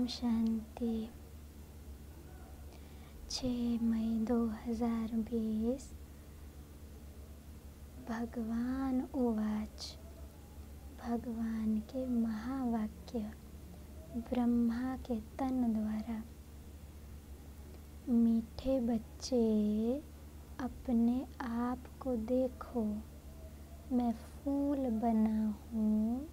शांति। 6 मई 2020। भगवान उवाच। भगवान के महावाक्य ब्रह्मा के तन द्वारा। मीठे बच्चे, अपने आप को देखो, मैं फूल बना हूँ।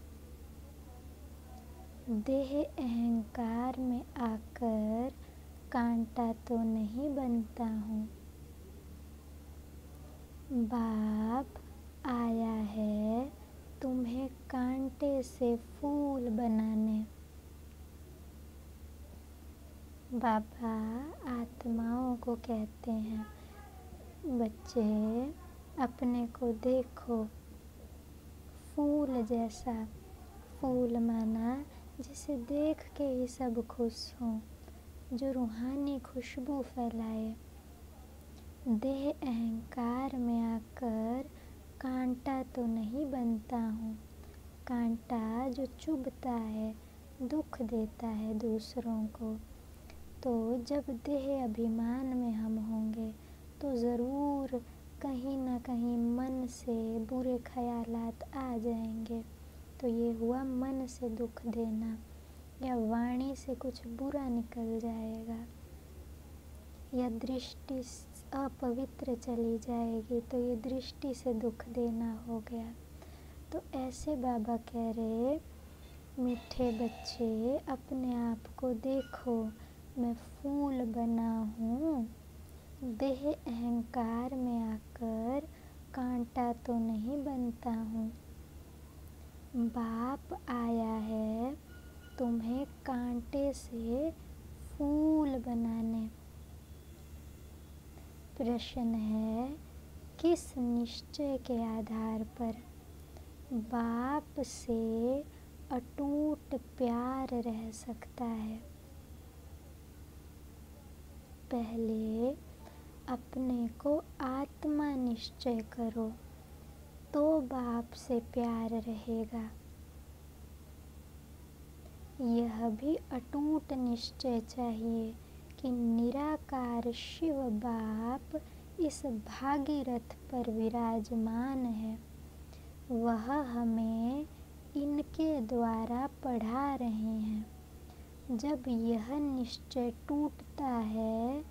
देह अहंकार में आकर कांटा तो नहीं बनता हूँ। बाप आया है तुम्हें कांटे से फूल बनाने। बाबा आत्माओं को कहते हैं, बच्चे अपने को देखो फूल जैसा। फूल माना जिसे देख के ही सब खुश हों, जो रूहानी खुशबू फैलाए। देह अहंकार में आकर कांटा तो नहीं बनता हूँ। कांटा जो चुभता है, दुख देता है दूसरों को। तो जब देह अभिमान में हम होंगे तो ज़रूर कहीं ना कहीं मन से बुरे ख्यालात आ जाएंगे। तो ये हुआ मन से दुख देना, या वाणी से कुछ बुरा निकल जाएगा, या दृष्टि अपवित्र चली जाएगी तो ये दृष्टि से दुख देना हो गया। तो ऐसे बाबा कह रहे, मीठे बच्चे अपने आप को देखो, मैं फूल बना हूँ। देह अहंकार में आकर कांटा तो नहीं बनता हूँ। बाप आया है तुम्हें कांटे से फूल बनाने। प्रश्न है, किस निश्चय के आधार पर बाप से अटूट प्यार रह सकता है? पहले अपने को आत्मा निश्चय करो, तो बाप से प्यार रहेगा। यह भी अटूट निश्चय चाहिए कि निराकार शिव बाप इस भागीरथ पर विराजमान है। वह हमें इनके द्वारा पढ़ा रहे हैं। जब यह निश्चय टूटता है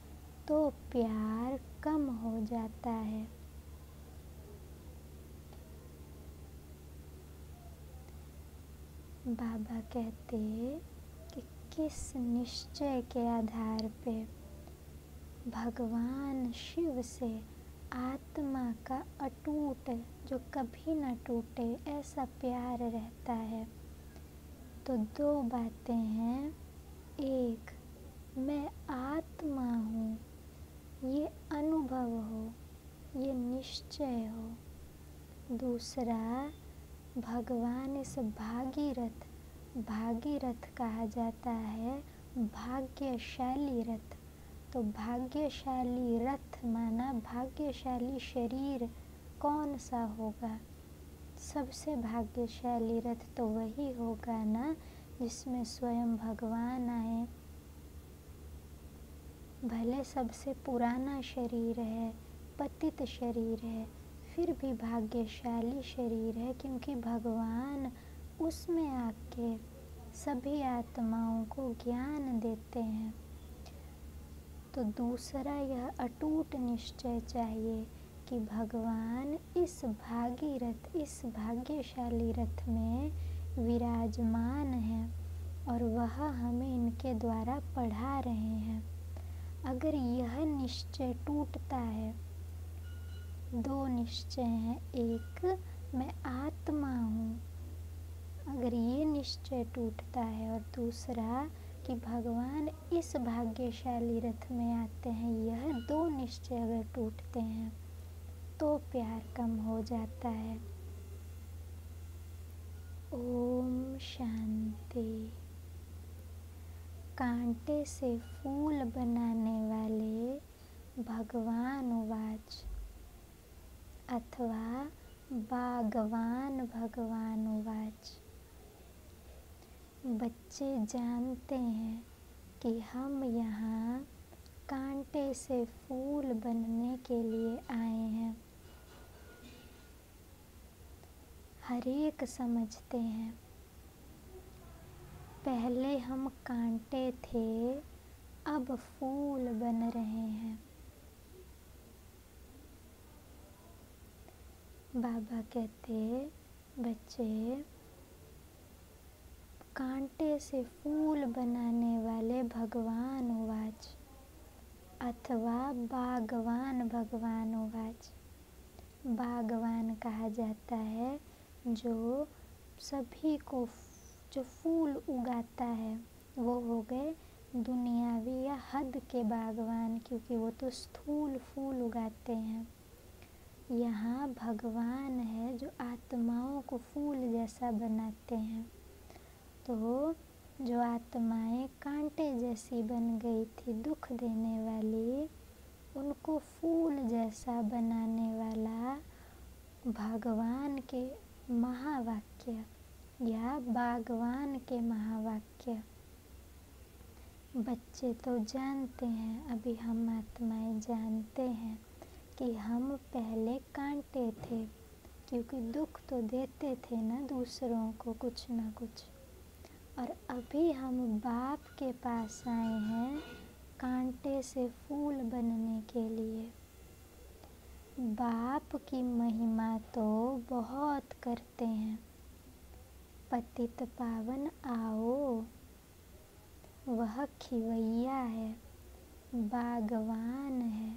तो प्यार कम हो जाता है। बाबा कहते कि किस निश्चय के आधार पे भगवान शिव से आत्मा का अटूट, जो कभी न टूटे, ऐसा प्यार रहता है। तो दो बातें हैं। एक, मैं आत्मा हूँ, ये अनुभव हो, ये निश्चय हो। दूसरा, भगवान इस भागीरथ कहा जाता है भाग्यशाली रथ। तो भाग्यशाली रथ माना भाग्यशाली शरीर कौन सा होगा? सबसे भाग्यशाली रथ तो वही होगा ना जिसमें स्वयं भगवान आए। भले सबसे पुराना शरीर है, पतित शरीर है, फिर भी भाग्यशाली शरीर है, क्योंकि भगवान उसमें आके सभी आत्माओं को ज्ञान देते हैं। तो दूसरा, यह अटूट निश्चय चाहिए कि भगवान इस भागीरथ, इस भाग्यशाली रथ में विराजमान है और वह हमें इनके द्वारा पढ़ा रहे हैं। अगर यह निश्चय टूटता है, दो निश्चय हैं। एक, मैं आत्मा हूँ, अगर ये निश्चय टूटता है, और दूसरा कि भगवान इस भाग्यशाली रथ में आते हैं, यह दो निश्चय अगर टूटते हैं तो प्यार कम हो जाता है। ओम शांति। कांटे से फूल बनाने वाले भगवान उवाच, अथवा बागवान भगवान उवाच। बच्चे जानते हैं कि हम यहाँ कांटे से फूल बनने के लिए आए हैं। हर एक समझते हैं पहले हम कांटे थे, अब फूल बन रहे हैं। बाबा कहते, बच्चे, कांटे से फूल बनाने वाले भगवान उवाच अथवा बागवान भगवान उवाच। बागवान कहा जाता है जो सभी को जो फूल उगाता है, वो हो गए दुनियावी या हद के बागवान, क्योंकि वो तो स्थूल फूल उगाते हैं। यहाँ भगवान है जो आत्माओं को फूल जैसा बनाते हैं। तो जो आत्माएं कांटे जैसी बन गई थी, दुख देने वाली, उनको फूल जैसा बनाने वाला भगवान के महावाक्य या बागवान के महावाक्य बच्चे तो जानते हैं। अभी हम आत्माएं जानते हैं कि हम पहले कांटे थे, क्योंकि दुख तो देते थे ना दूसरों को कुछ ना कुछ। और अभी हम बाप के पास आए हैं कांटे से फूल बनने के लिए। बाप की महिमा तो बहुत करते हैं। पतित पावन आओ, वह खिवैया है, बागवान है,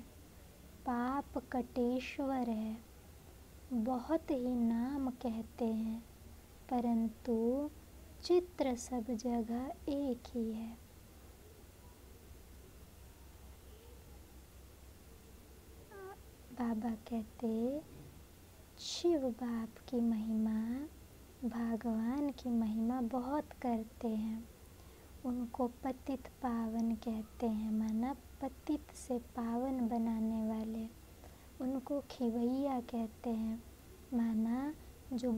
पाप कटेश्वर है। बहुत ही नाम कहते हैं, परंतु चित्र सब जगह एक ही है। बाबा कहते, शिव बाप की महिमा, भगवान की महिमा बहुत करते हैं। उनको पतित पावन कहते हैं, माना पतित से पावन बनाने वाले। उनको खिवैया कहते हैं, माना जो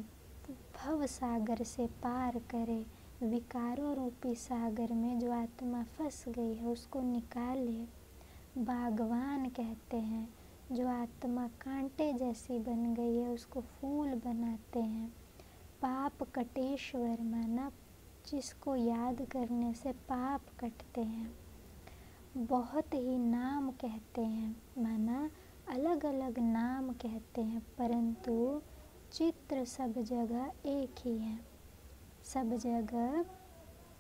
भव सागर से पार करे, विकारों रूपी सागर में जो आत्मा फंस गई है उसको निकाले। बागवान कहते हैं, जो आत्मा कांटे जैसी बन गई है उसको फूल बनाते हैं। पाप कटेश्वर, माना जिसको याद करने से पाप कटते हैं। बहुत ही नाम कहते हैं, माना अलग अलग नाम कहते हैं, परंतु चित्र सब जगह एक ही है। सब जगह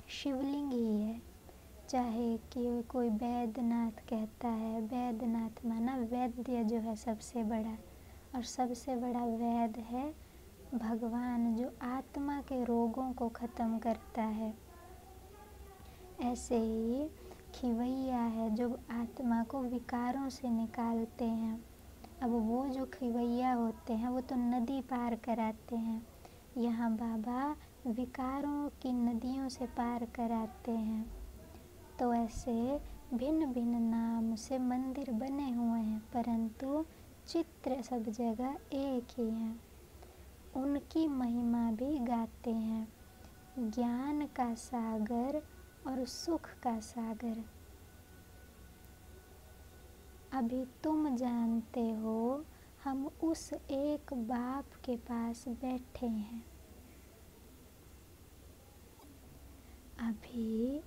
शिवलिंग ही है। चाहे कि कोई वैद्यनाथ कहता है, वैद्यनाथ माना वैद्य जो है सबसे बड़ा, और सबसे बड़ा वैद्य है भगवान जो आत्मा के रोगों को ख़त्म करता है। ऐसे ही खिवैया है जो आत्मा को विकारों से निकालते हैं। अब वो जो खिवैया होते हैं वो तो नदी पार कराते हैं, यहाँ बाबा विकारों की नदियों से पार कराते हैं। तो ऐसे भिन्न भिन्न नाम से मंदिर बने हुए हैं, परंतु चित्र सब जगह एक ही है। उनकी महिमा भी गाते हैं, ज्ञान का सागर और सुख का सागर। अभी तुम जानते हो हम उस एक बाप के पास बैठे हैं। अभी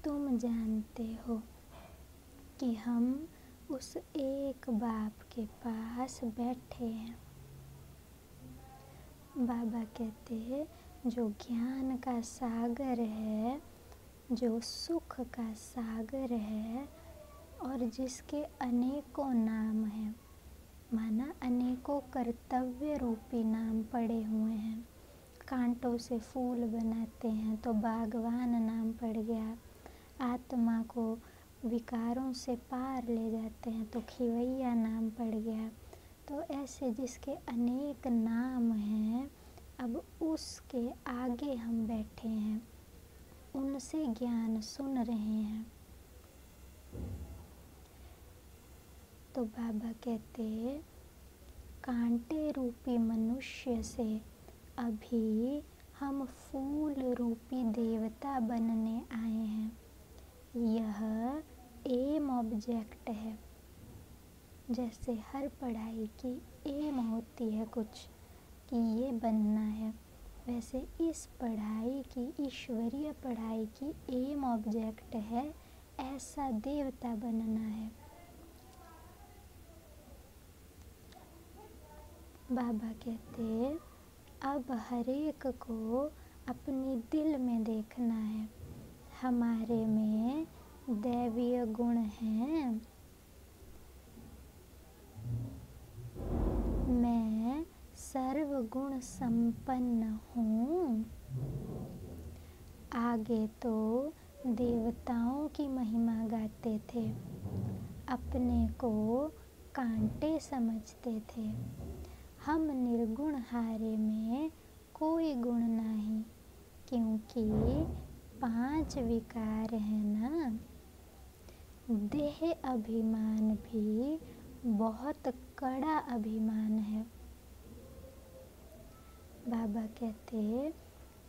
तुम जानते हो कि हम उस एक बाप के पास बैठे हैं। बाबा कहते हैं, जो ज्ञान का सागर है, जो सुख का सागर है, और जिसके अनेकों नाम हैं, माना अनेकों कर्तव्य रूपी नाम पड़े हुए हैं। कांटों से फूल बनाते हैं तो बागवान नाम पड़ गया। आत्मा को विकारों से पार ले जाते हैं तो खिवैया नाम पड़ गया। तो ऐसे जिसके अनेक नाम हैं, अब उसके आगे हम बैठे हैं, उनसे ज्ञान सुन रहे हैं। तो बाबा कहते, कांटे रूपी मनुष्य से अभी हम फूल रूपी देवता बनने आए हैं। यह एम ऑब्जेक्ट है। जैसे हर पढ़ाई की एम होती है कुछ कि ये बनना है, वैसे इस पढ़ाई की, ईश्वरीय पढ़ाई की एम ऑब्जेक्ट है ऐसा देवता बनना है। बाबा कहते अब हर एक को अपनी दिल में देखना है। हमारे में दैवीय गुण हैं। मैं सर्वगुण संपन्न हूँ। आगे तो देवताओं की महिमा गाते थे, अपने को कांटे समझते थे। हम निर्गुण हारे में कोई गुण नहीं, क्योंकि 5 विकार है ना। देह अभिमान भी बहुत कड़ा अभिमान है। बाबा कहते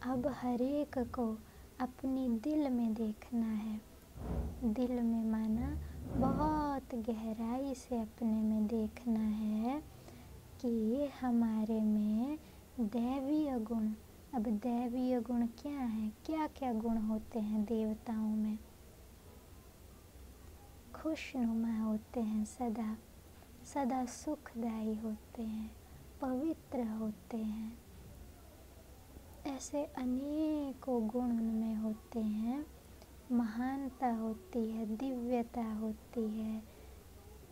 अब हर एक को अपनी दिल में देखना है। दिल में माना बहुत गहराई से अपने में देखना है कि हमारे में दैवीय गुण। अब दैवीय गुण क्या है? क्या क्या गुण होते हैं देवताओं में? खुशनुमा होते हैं, सदा सदा सुखदायी होते हैं, पवित्र होते हैं। ऐसे अनेकों गुण उनमें होते हैं। महानता होती है, दिव्यता होती है,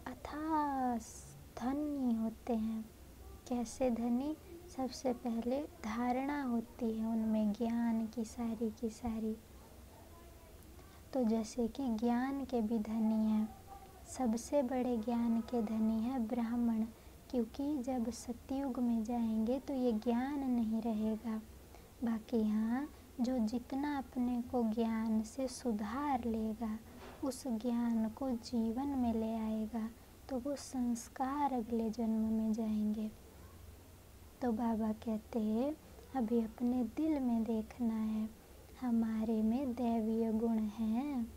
अथाह धनी होते हैं। कैसे धनी? सबसे पहले धारणा होती है उनमें ज्ञान की सारी। तो जैसे कि ज्ञान के भी धनी हैं, सबसे बड़े ज्ञान के धनी है ब्राह्मण, क्योंकि जब सतयुग में जाएंगे तो ये ज्ञान नहीं रहेगा। बाकी हाँ, जो जितना अपने को ज्ञान से सुधार लेगा, उस ज्ञान को जीवन में ले आएगा, तो वो संस्कार अगले जन्म में जाएंगे। तो बाबा कहते हैं अभी अपने दिल में देखना है, हमारे में दैवीय गुण हैं।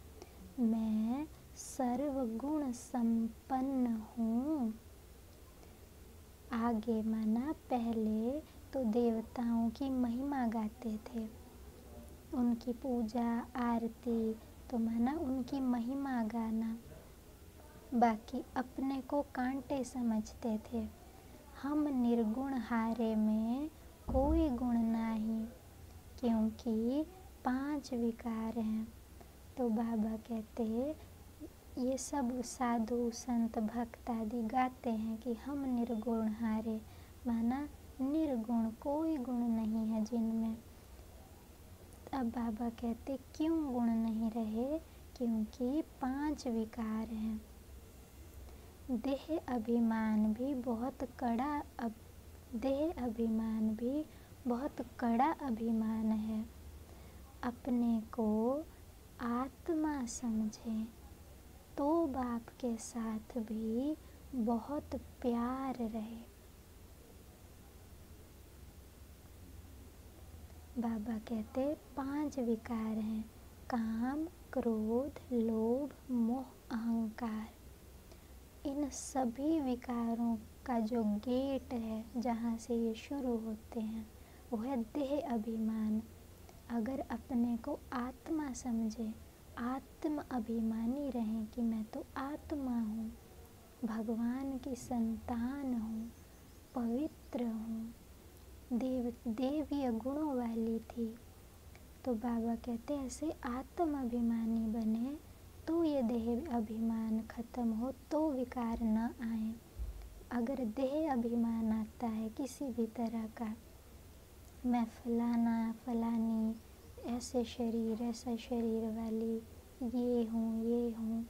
मैं सर्वगुण संपन्न हूँ। आगे माना पहले तो देवताओं की महिमा गाते थे, उनकी पूजा आरती, तो माना उनकी महिमा गाना। बाकी अपने को कांटे समझते थे। हम निर्गुण हारे में कोई गुण नहीं, क्योंकि 5 विकार हैं। तो बाबा कहते ये सब साधु संत भक्त आदि गाते हैं कि हम निर्गुण हारे, माना निर्गुण, कोई गुण नहीं है जिनमें। अब बाबा कहते क्यों गुण नहीं रहे? क्योंकि 5 विकार हैं। देह अभिमान भी बहुत कड़ा अभिमान है। अपने को आत्मा समझें तो बाप के साथ भी बहुत प्यार रहे। बाबा कहते 5 विकार हैं, काम, क्रोध, लोभ, मोह, अहंकार। इन सभी विकारों का जो गेट है, जहाँ से ये शुरू होते हैं, वो है देह अभिमान। अगर अपने को आत्मा समझे, आत्म अभिमानी रहें कि मैं तो आत्मा हूँ, भगवान की संतान हूँ, पवित्र हूँ, देवीय गुणों वाली थी, तो बाबा कहते ऐसे आत्म अभिमानी बने तो ये देह अभिमान खत्म हो, तो विकार न आए। अगर देह अभिमान आता है किसी भी तरह का, मैं फलाना फलानी, ऐसे शरीर ऐसा शरीर वाली, ये हूँ,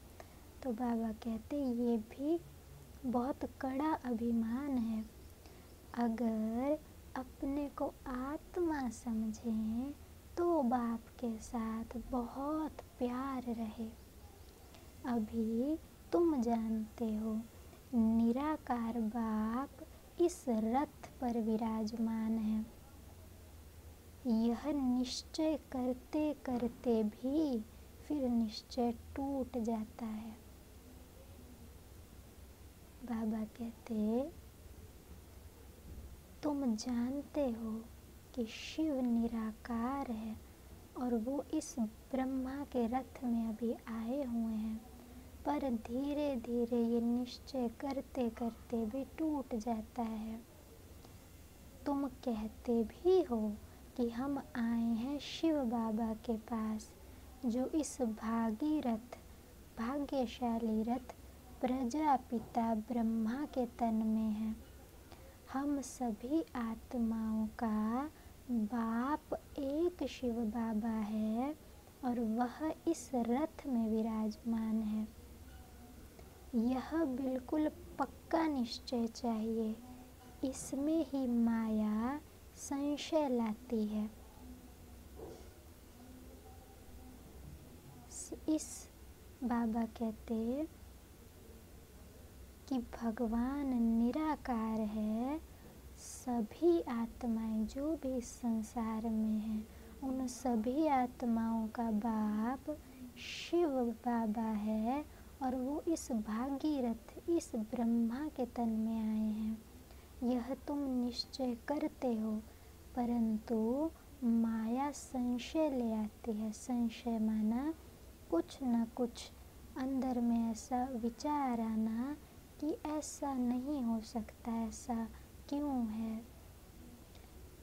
तो बाबा कहते ये भी बहुत कड़ा अभिमान है। अगर अपने को आत्मा समझें तो बाप के साथ बहुत प्यार रहे। अभी तुम जानते हो निराकार बाप इस रथ पर विराजमान है। यह निश्चय करते करते भी फिर निश्चय टूट जाता है। बाबा कहते, तुम जानते हो कि शिव निराकार है और वो इस ब्रह्मा के रथ में अभी आए हुए हैं, पर धीरे धीरे ये निश्चय करते करते भी टूट जाता है। तुम कहते भी हो कि हम आए हैं शिव बाबा के पास, जो इस भागीरथ भाग्यशाली रथ प्रजापिता ब्रह्मा के तन में है। हम सभी आत्माओं का बाप एक शिव बाबा है और वह इस रथ में विराजमान है। यह बिल्कुल पक्का निश्चय चाहिए, इसमें ही माया संशय लाती है। इस बाबा कहते कि भगवान निराकार है। सभी आत्माएं जो भी इस संसार में हैं, उन सभी आत्माओं का बाप शिव बाबा है और वो इस भागीरथ, इस ब्रह्मा के तन में आए हैं। यह तुम निश्चय करते हो, परंतु माया संशय ले आती है। संशय माना कुछ न कुछ अंदर में ऐसा विचार आना कि ऐसा नहीं हो सकता, ऐसा क्यों है।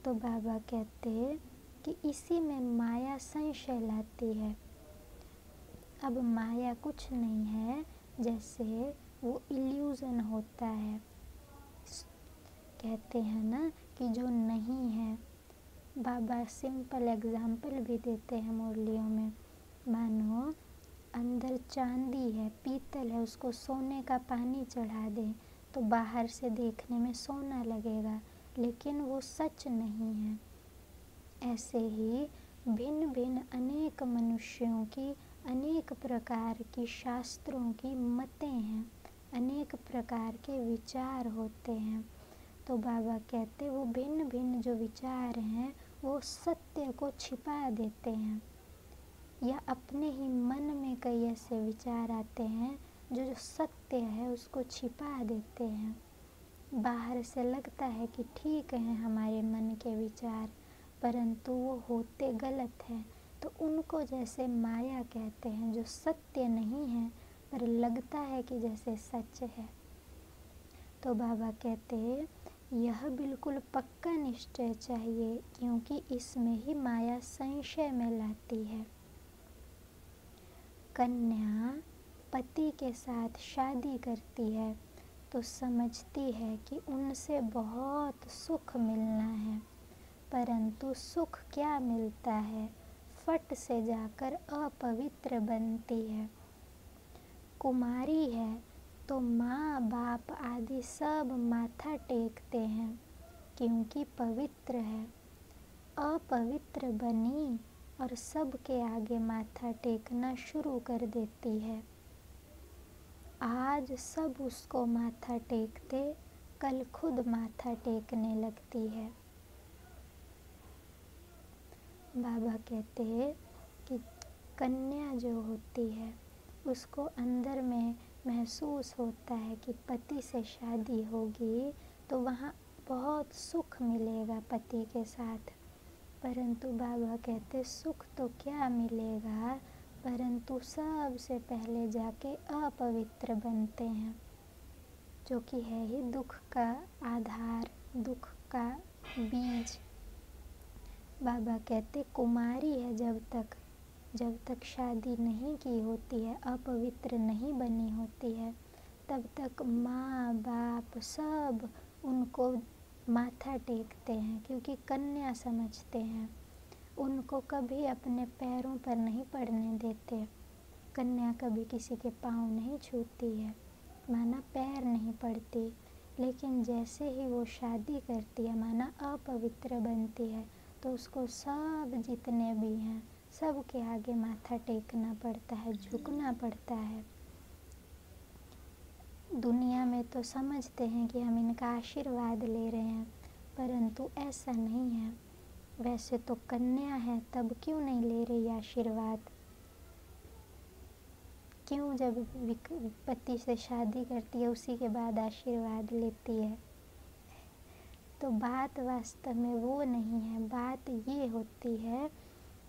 तो बाबा कहते कि इसी में माया संशय लाती है। अब माया कुछ नहीं है, जैसे वो इल्यूजन होता है। कहते हैं ना कि जो नहीं है। बाबा सिंपल एग्जाम्पल भी देते हैं मुरलियों में। मानो अंदर चांदी है, पीतल है, उसको सोने का पानी चढ़ा दें तो बाहर से देखने में सोना लगेगा, लेकिन वो सच नहीं है। ऐसे ही भिन्न भिन्न अनेक मनुष्यों की अनेक प्रकार की शास्त्रों की मतें हैं, अनेक प्रकार के विचार होते हैं। तो बाबा कहते वो भिन्न भिन्न जो विचार हैं वो सत्य को छिपा देते हैं, या अपने ही मन में कई ऐसे विचार आते हैं जो सत्य है उसको छिपा देते हैं। बाहर से लगता है कि ठीक है हमारे मन के विचार, परंतु वो होते गलत हैं। तो उनको जैसे माया कहते हैं, जो सत्य नहीं है पर लगता है कि जैसे सच है। तो बाबा कहते यह बिल्कुल पक्का निश्चय चाहिए, क्योंकि इसमें ही माया संशय में लाती है। कन्या पति के साथ शादी करती है तो समझती है कि उनसे बहुत सुख मिलना है, परंतु सुख क्या मिलता है, फट से जाकर अपवित्र बनती है। कुमारी है तो माँ बाप आदि सब माथा टेकते हैं क्योंकि पवित्र है। अपवित्र बनी और सबके आगे माथा टेकना शुरू कर देती है। आज सब उसको माथा टेकते, कल खुद माथा टेकने लगती है। बाबा कहते हैं कि कन्या जो होती है उसको अंदर में महसूस होता है कि पति से शादी होगी तो वहाँ बहुत सुख मिलेगा पति के साथ। परंतु बाबा कहते सुख तो क्या मिलेगा, परंतु सबसे पहले जाके अपवित्र बनते हैं, जो कि है ही दुख का आधार, दुख का बीज। बाबा कहते कुमारी है जब तक शादी नहीं की होती है, अपवित्र नहीं बनी होती है, तब तक माँ बाप सब उनको माथा टेकते हैं, क्योंकि कन्या समझते हैं। उनको कभी अपने पैरों पर नहीं पड़ने देते। कन्या कभी किसी के पाँव नहीं छूती है, माना पैर नहीं पड़ती। लेकिन जैसे ही वो शादी करती है, माना अपवित्र बनती है, तो उसको सब जितने भी हैं सबके आगे माथा टेकना पड़ता है, झुकना पड़ता है। दुनिया में तो समझते हैं कि हम इनका आशीर्वाद ले रहे हैं, परंतु ऐसा नहीं है। वैसे तो कन्या है, तब क्यों नहीं ले रही आशीर्वाद। क्यों जब पति से शादी करती है उसी के बाद आशीर्वाद लेती है। तो बात वास्तव में वो नहीं है, बात ये होती है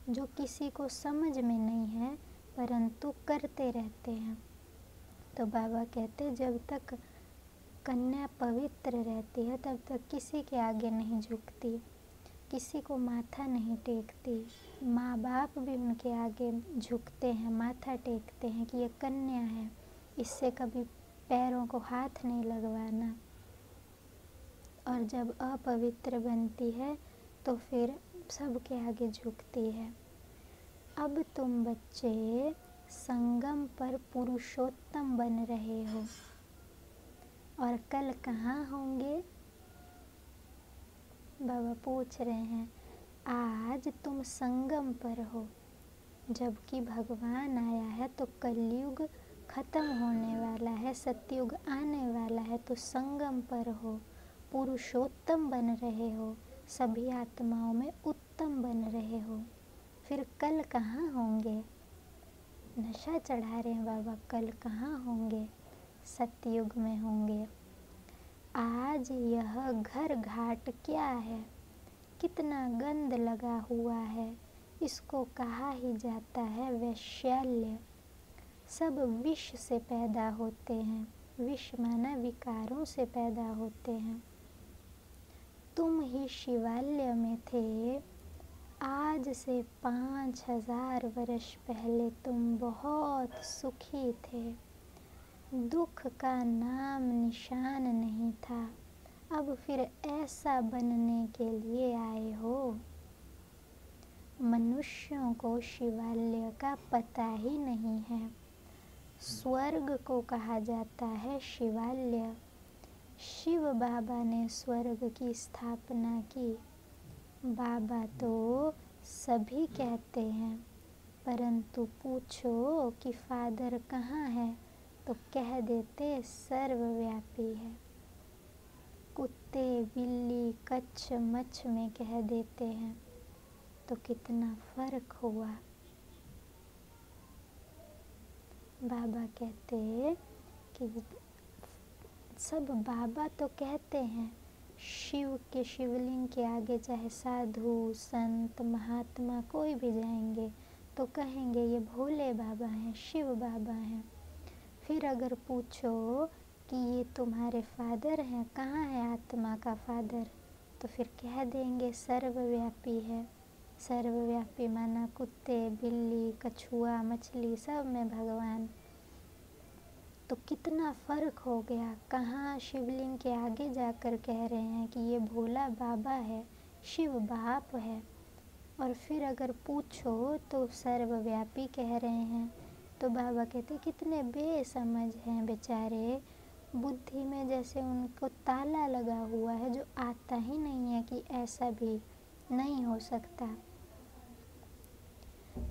जो किसी को समझ में नहीं है परंतु करते रहते हैं। तो बाबा कहते जब तक कन्या पवित्र रहती है तब तक किसी के आगे नहीं झुकती, किसी को माथा नहीं टेकती। माँ बाप भी उनके आगे झुकते हैं, माथा टेकते हैं कि ये कन्या है, इससे कभी पैरों को हाथ नहीं लगवाना। और जब अपवित्र बनती है तो फिर सबके आगे झुकती है। अब तुम बच्चे संगम पर पुरुषोत्तम बन रहे हो और कल कहाँ होंगे? बाबा पूछ रहे हैं। आज तुम संगम पर हो, जबकि भगवान आया है तो कलयुग खत्म होने वाला है, सतयुग आने वाला है। तो संगम पर हो, पुरुषोत्तम बन रहे हो, सभी आत्माओं में उत्तम बन रहे हो। फिर कल कहाँ होंगे? नशा चढ़ा रहे हैं बाबा, कल कहाँ होंगे? सतयुग में होंगे। आज यह घर घाट क्या है, कितना गंद लगा हुआ है, इसको कहा ही जाता है वैश्याल्य। सब विष से पैदा होते हैं, विष माना विकारों से पैदा होते हैं। तुम ही शिवालय में थे, आज से 5000 वर्ष पहले तुम बहुत सुखी थे, दुख का नाम निशान नहीं था। अब फिर ऐसा बनने के लिए आए हो। मनुष्यों को शिवालय का पता ही नहीं है। स्वर्ग को कहा जाता है शिवालय। शिव बाबा ने स्वर्ग की स्थापना की। बाबा तो सभी कहते हैं, परंतु पूछो कि फादर कहाँ है तो कह देते सर्वव्यापी है। कुत्ते बिल्ली कच्छ मच्छ में कह देते हैं, तो कितना फर्क हुआ। बाबा कहते कि सब बाबा तो कहते हैं, शिव के शिवलिंग के आगे चाहे साधु संत महात्मा कोई भी जाएंगे तो कहेंगे ये भोले बाबा हैं, शिव बाबा हैं। फिर अगर पूछो कि ये तुम्हारे फादर हैं, कहाँ है आत्मा का फादर, तो फिर कह देंगे सर्वव्यापी है। सर्वव्यापी माना कुत्ते बिल्ली कछुआ मछली सब में भगवान। तो कितना फर्क हो गया। कहाँ शिवलिंग के आगे जाकर कह रहे हैं कि ये भोला बाबा है, शिव बाप है, और फिर अगर पूछो तो सर्वव्यापी कह रहे हैं। तो बाबा कहते कितने बेसमझ हैं बेचारे, बुद्धि में जैसे उनको ताला लगा हुआ है, जो आता ही नहीं है कि ऐसा भी नहीं हो सकता।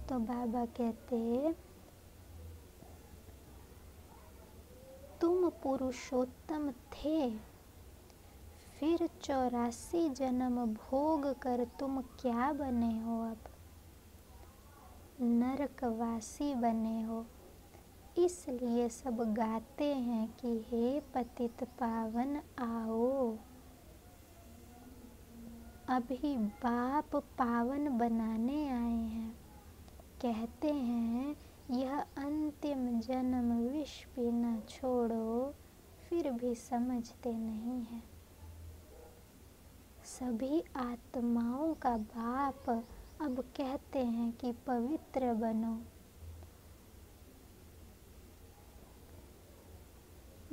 तो बाबा कहते तुम पुरुषोत्तम थे, फिर 84 जन्म भोग कर तुम क्या बने हो? अब नरकवासी बने हो। इसलिए सब गाते हैं कि हे पतित पावन आओ। अभी बाप पावन बनाने आए हैं। कहते हैं यह अंतिम जन्म विष पीना छोड़ो, फिर भी समझते नहीं है। सभी आत्माओं का बाप अब कहते हैं कि पवित्र बनो।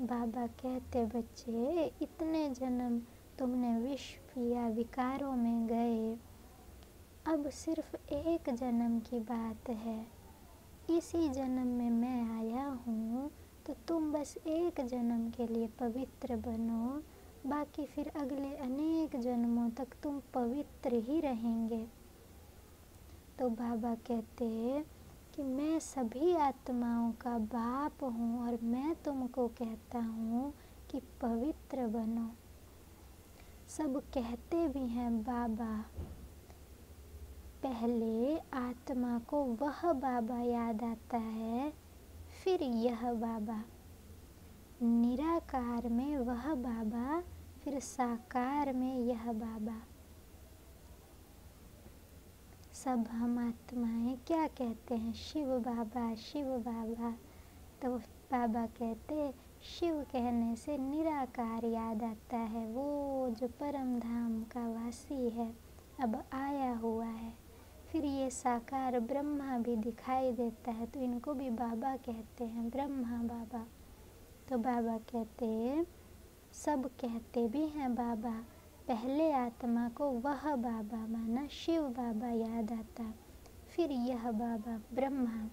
बाबा कहते बच्चे इतने जन्म तुमने विष पिया, विकारों में गए, अब सिर्फ एक जन्म की बात है। इसी जन्म में मैं आया हूँ, तो तुम बस एक जन्म के लिए पवित्र बनो, बाकी फिर अगले अनेक जन्मों तक तुम पवित्र ही रहेंगे। तो बाबा कहते कि मैं सभी आत्माओं का बाप हूँ और मैं तुमको कहता हूँ कि पवित्र बनो। सब कहते भी हैं बाबा, पहले आत्मा को वह बाबा याद आता है, फिर यह बाबा, निराकार में वह बाबा, फिर साकार में यह बाबा। सब हम आत्माएं क्या कहते हैं? शिव बाबा, शिव बाबा। तो बाबा कहते शिव कहने से निराकार याद आता है, वो जो परम धाम का वासी है, अब आया हुआ है। फिर ये साकार ब्रह्मा भी दिखाई देता है, तो इनको भी बाबा कहते हैं, ब्रह्मा बाबा। तो बाबा कहते, सब कहते भी हैं बाबा, पहले आत्मा को वह बाबा माना शिव बाबा याद आता। फिर यह बाबा ब्रह्मा,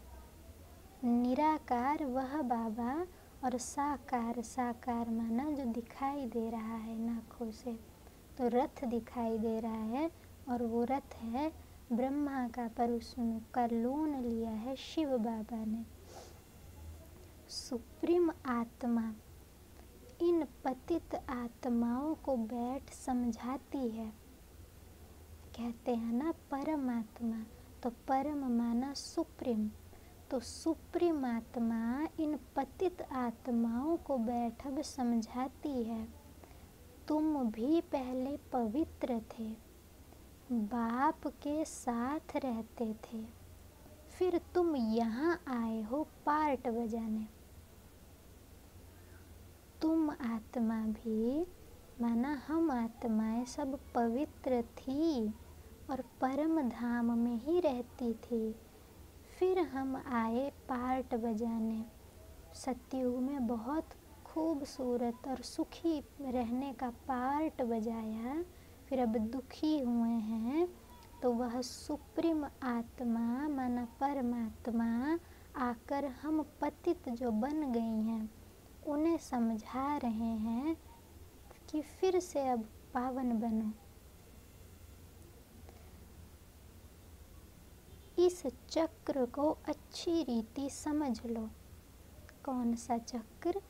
निराकार वह बाबा, और साकार, साकार माना जो दिखाई दे रहा है नाखों से। तो रथ दिखाई दे रहा है, और वो रथ है ब्रह्मा का, पर उसका लोन लिया है शिव बाबा ने। सुप्रीम आत्मा इन पतित आत्माओं को बैठ समझाती है। कहते हैं ना परमात्मा, तो परम माना सुप्रीम। तो सुप्रीम आत्मा इन पतित आत्माओं को बैठ अब समझाती है, तुम भी पहले पवित्र थे, बाप के साथ रहते थे, फिर तुम यहाँ आए हो पार्ट बजाने। तुम आत्मा भी माना हम आत्माएं सब पवित्र थी और परम धाम में ही रहती थी। फिर हम आए पार्ट बजाने। सतयुग में बहुत खूबसूरत और सुखी रहने का पार्ट बजाया, फिर अब दुखी हुए हैं, तो वह सुप्रीम आत्मा माना परमात्मा आकर हम पतित जो बन गई हैं उन्हें समझा रहे हैं कि फिर से अब पावन बनो। इस चक्र को अच्छी रीति समझ लो। कौन सा चक्र?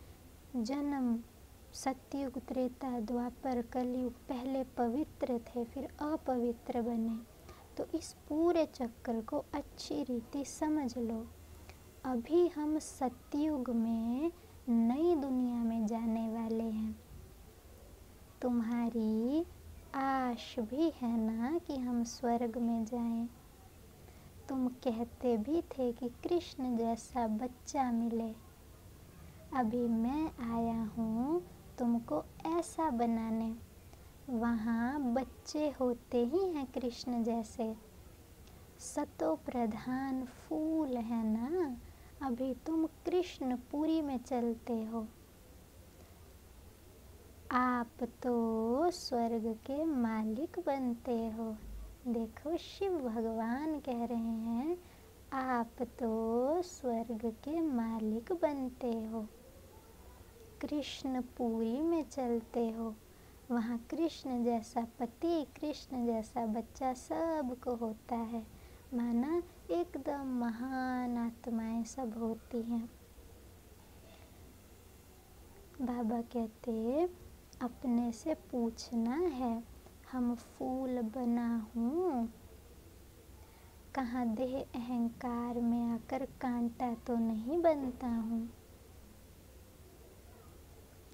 जन्म, सतयुग, त्रेता, द्वापर, कलयुग, पहले पवित्र थे फिर अपवित्र बने। तो इस पूरे चक्र को अच्छी रीति समझ लो। अभी हम सतयुग में नई दुनिया में जाने वाले हैं। तुम्हारी आश भी है ना कि हम स्वर्ग में जाएं। तुम कहते भी थे कि कृष्ण जैसा बच्चा मिले। अभी मैं आया हूँ तुमको ऐसा बनाने। वहाँ बच्चे होते ही हैं कृष्ण जैसे, सतो प्रधान फूल है ना। अभी तुम कृष्णपुरी में चलते हो। आप तो स्वर्ग के मालिक बनते हो। देखो शिव भगवान कह रहे हैं, आप तो स्वर्ग के मालिक बनते हो, कृष्णपुरी में चलते हो। वहाँ कृष्ण जैसा पति, कृष्ण जैसा बच्चा सबको होता है। माना एकदम महान आत्माएं सब होती हैं। बाबा कहते अपने से पूछना है, हम फूल बना हूँ, कहाँ देह अहंकार में आकर कांटा तो नहीं बनता हूँ।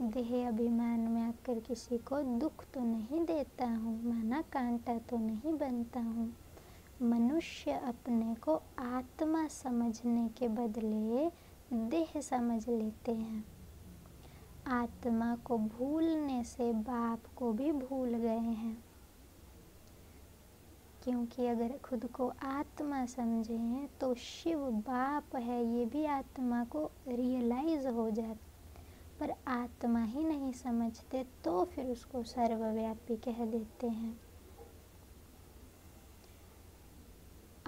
देह अभिमान में आकर किसी को दुख तो नहीं देता हूँ, माना कांटा तो नहीं बनता हूँ। मनुष्य अपने को आत्मा समझने के बदले देह समझ लेते हैं। आत्मा को भूलने से बाप को भी भूल गए हैं। क्योंकि अगर खुद को आत्मा समझें तो शिव बाप है ये भी आत्मा को रियलाइज हो जाता, पर आत्मा ही नहीं समझते तो फिर उसको सर्वव्यापी कह देते हैं।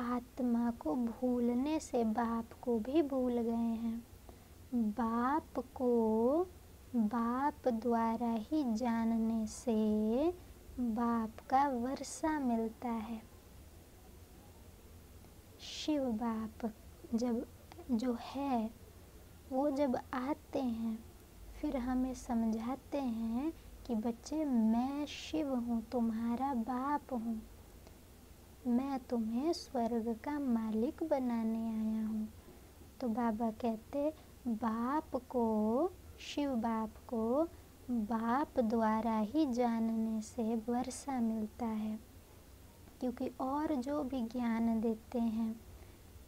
आत्मा को भूलने से बाप को भी भूल गए हैं। बाप को बाप द्वारा ही जानने से बाप का वर्षा मिलता है। शिव बाप जब जो है वो जब आते हैं फिर हमें समझाते हैं कि बच्चे मैं शिव हूँ, तुम्हारा बाप हूँ, मैं तुम्हें स्वर्ग का मालिक बनाने आया हूँ। तो बाबा कहते बाप को, शिव बाप को बाप द्वारा ही जानने से वर्षा मिलता है, क्योंकि और जो भी ज्ञान देते हैं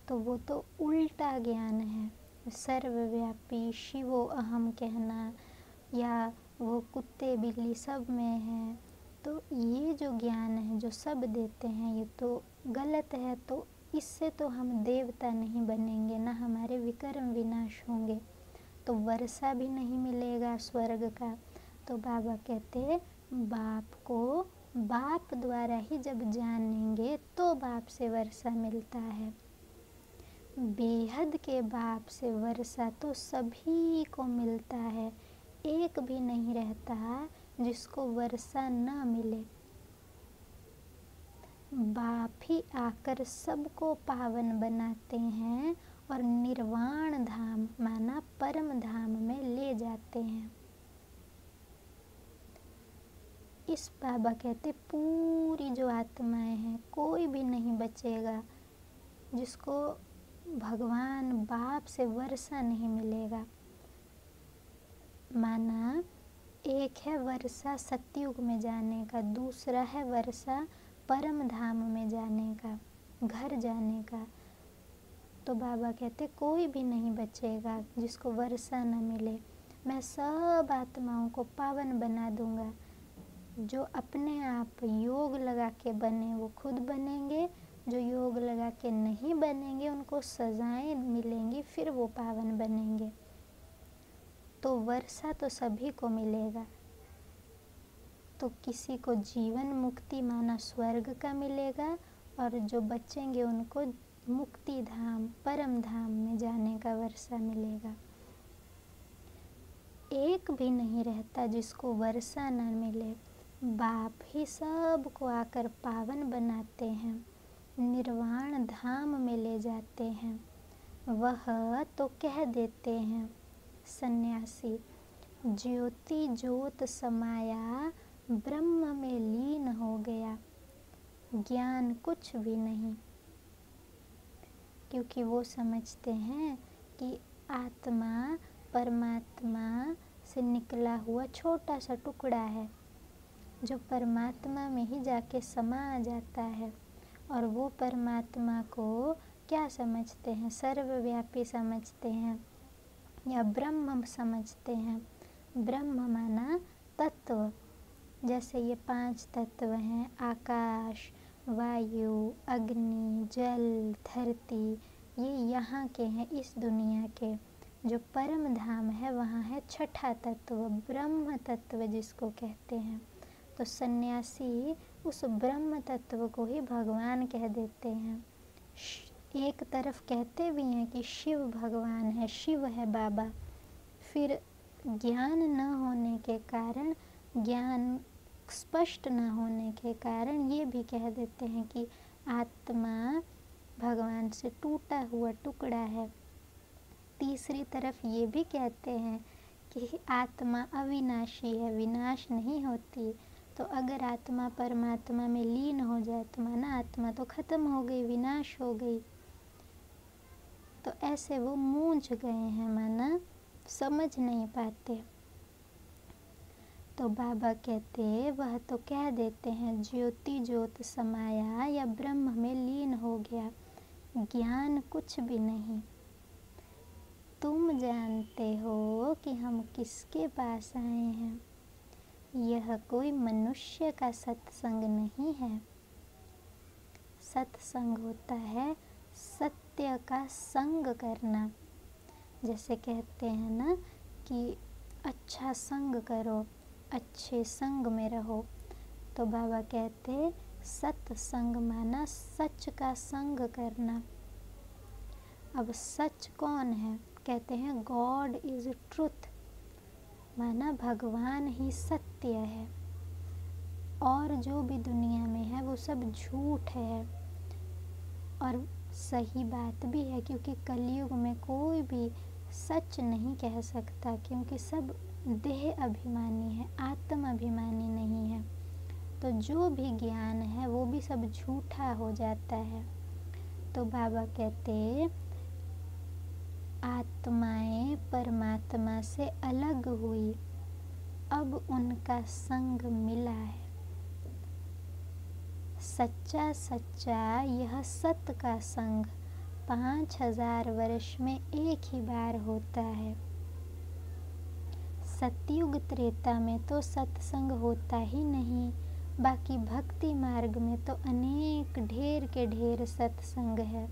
तो वो तो उल्टा ज्ञान है। सर्वव्यापी शिवो अहम कहना या वो कुत्ते बिल्ली सब में है, तो ये जो ज्ञान है जो सब देते हैं ये तो गलत है। तो इससे तो हम देवता नहीं बनेंगे, ना हमारे विकर्म विनाश होंगे, तो वर्षा भी नहीं मिलेगा स्वर्ग का। तो बाबा कहते बाप को बाप द्वारा ही जब जानेंगे तो बाप से वर्षा मिलता है। बेहद के बाप से वर्षा तो सभी को मिलता है, एक भी नहीं रहता जिसको वर्षा न मिले। बाप ही आकर सबको पावन बनाते हैं और निर्वाण धाम माना परम धाम में ले जाते हैं। इस बाबा कहते पूरी जो आत्माएं हैं कोई भी नहीं बचेगा जिसको भगवान बाप से वर्षा नहीं मिलेगा। माना एक है वर्षा सतयुग में जाने का, दूसरा है वर्षा परम धाम में जाने का, घर जाने का। तो बाबा कहते कोई भी नहीं बचेगा जिसको वर्षा न मिले। मैं सब आत्माओं को पावन बना दूंगा। जो अपने आप योग लगा के बने वो खुद बनेंगे, जो योग लगा के नहीं बनेंगे उनको सजाएं मिलेंगी, फिर वो पावन बनेंगे। तो वर्षा तो सभी को मिलेगा। तो किसी को जीवन मुक्ति माना स्वर्ग का मिलेगा और जो बचेंगे उनको मुक्ति धाम परम धाम में जाने का वर्षा मिलेगा। एक भी नहीं रहता जिसको वर्षा न मिले। बाप ही सबको आकर पावन बनाते हैं, निर्वाण धाम में ले जाते हैं। वह तो कह देते हैं सन्यासी, ज्योति ज्योत समाया ब्रह्म में लीन हो गया, ज्ञान कुछ भी नहीं। क्योंकि वो समझते हैं कि आत्मा परमात्मा से निकला हुआ छोटा सा टुकड़ा है जो परमात्मा में ही जाके समा जाता है। और वो परमात्मा को क्या समझते हैं? सर्वव्यापी समझते हैं या ब्रह्म समझते हैं। ब्रह्म माना तत्व। जैसे ये 5 तत्व हैं, आकाश, वायु, अग्नि, जल, धरती, ये यहाँ के हैं, इस दुनिया के। जो परम धाम है वहाँ है छठा तत्व, ब्रह्म तत्व जिसको कहते हैं। तो सन्यासी उस ब्रह्म तत्व को ही भगवान कह देते हैं। एक तरफ कहते भी हैं कि शिव भगवान है, शिव है बाबा। फिर ज्ञान न होने के कारण, ज्ञान स्पष्ट न होने के कारण ये भी कह देते हैं कि आत्मा भगवान से टूटा हुआ टुकड़ा है। तीसरी तरफ ये भी कहते हैं कि आत्मा अविनाशी है, विनाश नहीं होती। तो अगर आत्मा परमात्मा में लीन हो जाए तो माना आत्मा तो खत्म हो गई, विनाश हो गई। तो ऐसे वो मूंझ गए हैं, माना समझ नहीं पाते। तो बाबा कहते वह तो कह देते हैं ज्योति ज्योत समाया या ब्रह्म में लीन हो गया, ज्ञान कुछ भी नहीं। तुम जानते हो कि हम किसके पास आए हैं? यह कोई मनुष्य का सत्संग नहीं है। सत्संग होता है सत्य का संग करना। जैसे कहते हैं ना कि अच्छा संग करो, अच्छे संग में रहो। तो बाबा कहते सत्संग माना सच का संग करना। अब सच कौन है? कहते हैं गॉड इज ट्रुथ, माना भगवान ही सत्य है और जो भी दुनिया में है वो सब झूठ है। और सही बात भी है, क्योंकि कलयुग में कोई भी सच नहीं कह सकता, क्योंकि सब देह अभिमानी है, आत्म अभिमानी नहीं है। तो जो भी ज्ञान है वो भी सब झूठा हो जाता है। तो बाबा कहते आत्माएं परमात्मा से अलग हुई, अब उनका संग मिला है। सच्चा सच्चा यह सत का संग 5000 वर्ष में एक ही बार होता है। सतयुग त्रेता में तो सत्संग होता ही नहीं, बाकी भक्ति मार्ग में तो अनेक ढेर के ढेर सत्संग है।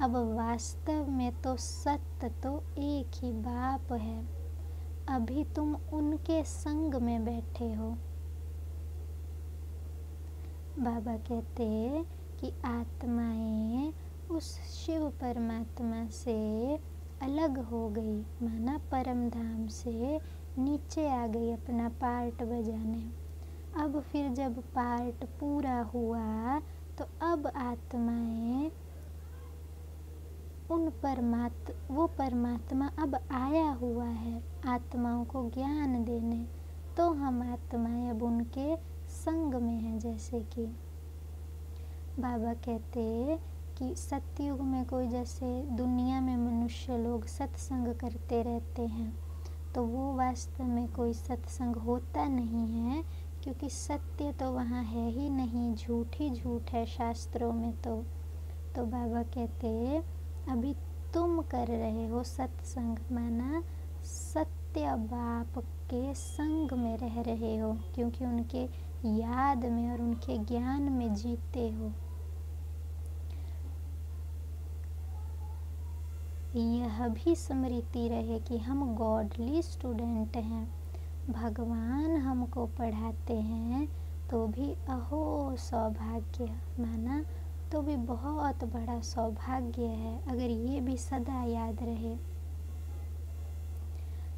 अब वास्तव में तो सत्य तो एक ही बाप है, अभी तुम उनके संग में बैठे हो। बाबा कहते कि आत्माएं उस शिव परमात्मा से अलग हो गई, माना परम धाम से नीचे आ गई अपना पार्ट बजाने। अब फिर जब पार्ट पूरा हुआ तो अब आत्माएं वो परमात्मा अब आया हुआ है आत्माओं को ज्ञान देने, तो हम आत्माएं अब उनके संग में हैं। जैसे कि बाबा कहते कि सतयुग में कोई जैसे दुनिया में मनुष्य लोग सत्संग करते रहते हैं, तो वो वास्तव में कोई सत्संग होता नहीं है, क्योंकि सत्य तो वहाँ है ही नहीं, झूठ ही झूठ है शास्त्रों में। तो बाबा कहते अभी तुम कर रहे हो सत्संग, माना सत्य बाप के संग में रह रहे हो, क्योंकि उनके याद में और उनके ज्ञान में जीते हो। यह भी स्मृति रहे कि हम गॉडली स्टूडेंट हैं, भगवान हमको पढ़ाते हैं, तो भी अहो सौभाग्य, माना तो भी बहुत बड़ा सौभाग्य है अगर ये भी सदा याद रहे।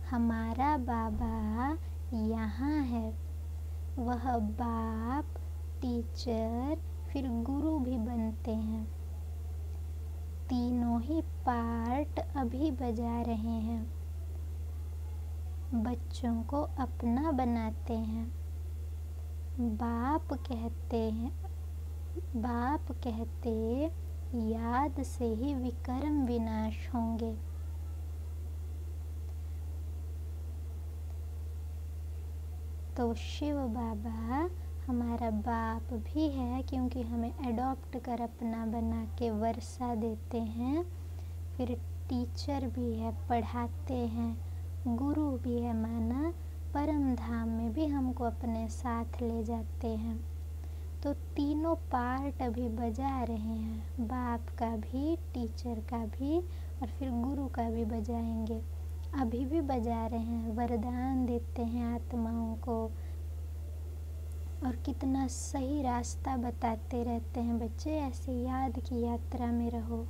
हमारा बाबा यहाँ है, वह बाप, टीचर, फिर गुरु भी बनते हैं। तीनों ही पार्ट अभी बजा रहे हैं, बच्चों को अपना बनाते हैं। बाप कहते याद से ही विकर्म विनाश होंगे। तो शिव बाबा हमारा बाप भी है, क्योंकि हमें अडॉप्ट कर अपना बना के वर्षा देते हैं। फिर टीचर भी है, पढ़ाते हैं, गुरु भी है, माना परम धाम में भी हमको अपने साथ ले जाते हैं। तो तीनों पार्ट अभी बजा रहे हैं, बाप का भी, टीचर का भी और फिर गुरु का भी बजाएंगे। अभी भी बजा रहे हैं, वरदान देते हैं आत्माओं को, और कितना सही रास्ता बताते रहते हैं। बच्चे ऐसे याद की यात्रा में रहो।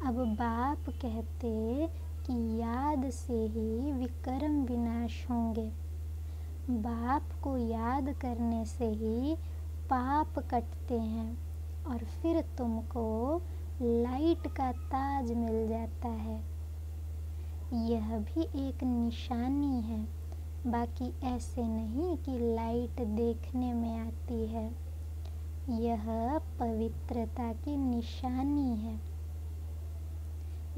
अब बाप कहते कि याद से ही विकर्म विनाश होंगे, बाप को याद करने से ही पाप कटते हैं, और फिर तुमको लाइट का ताज मिल जाता है। यह भी एक निशानी है, बाकी ऐसे नहीं कि लाइट देखने में आती है, यह पवित्रता की निशानी है।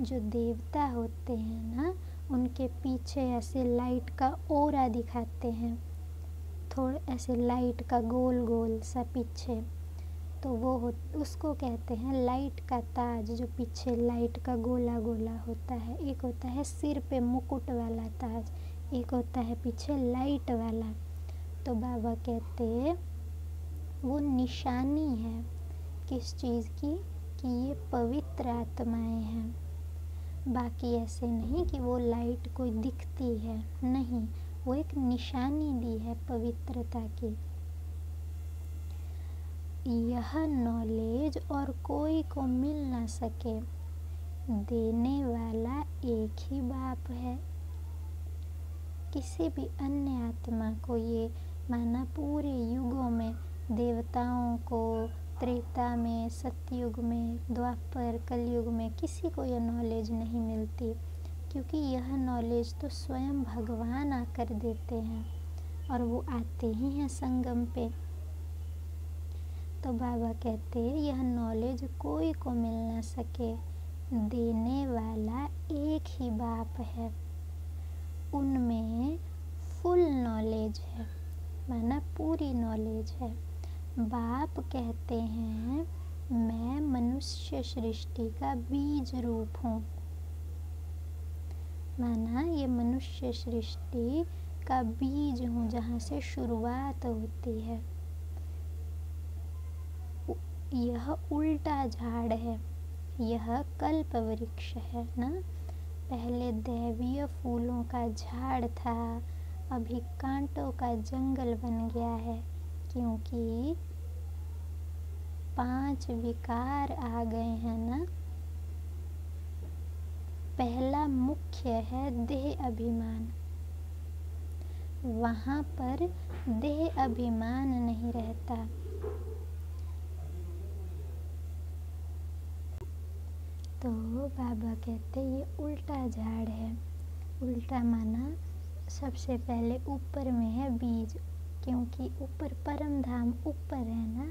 जो देवता होते हैं ना, उनके पीछे ऐसे लाइट का ओरा दिखाते हैं, थोड़ा ऐसे लाइट का गोल गोल सा पीछे, तो वो उसको कहते हैं लाइट का ताज, जो पीछे लाइट का गोला गोला होता है। एक होता है सिर पे मुकुट वाला ताज, एक होता है पीछे लाइट वाला। तो बाबा कहते वो निशानी है किस चीज़ की, कि ये पवित्र आत्माएं हैं। बाकी ऐसे नहीं कि वो लाइट कोई दिखती है, नहीं, वो एक निशानी दी है पवित्रता की। यह नॉलेज और कोई को मिल ना सके, देने वाला एक ही बाप है। किसी भी अन्य आत्मा को ये, माना पूरे युगों में, देवताओं को त्रेता में, सतयुग में, द्वापर, कलयुग में किसी को यह नॉलेज नहीं मिलती, क्योंकि यह नॉलेज तो स्वयं भगवान आकर देते हैं, और वो आते ही हैं संगम पे। तो बाबा कहते यह नॉलेज कोई को मिल ना सके, देने वाला एक ही बाप है। उनमें फुल नॉलेज है, माना पूरी नॉलेज है। बाप कहते हैं मैं मनुष्य सृष्टि का बीज रूप हूँ, माना ये मनुष्य सृष्टि का बीज हूँ जहाँ से शुरुआत होती है। यह उल्टा झाड़ है, यह कल्प वृक्ष है ना। पहले दैवीय फूलों का झाड़ था, अभी कांटों का जंगल बन गया है, क्योंकि 5 विकार आ गए हैं ना। पहला मुख्य है देह अभिमान, वहाँ पर देह अभिमान नहीं रहता। तो बाबा कहते ये उल्टा झाड़ है। उल्टा माना सबसे पहले ऊपर में है बीज, क्योंकि ऊपर परम धाम ऊपर है ना,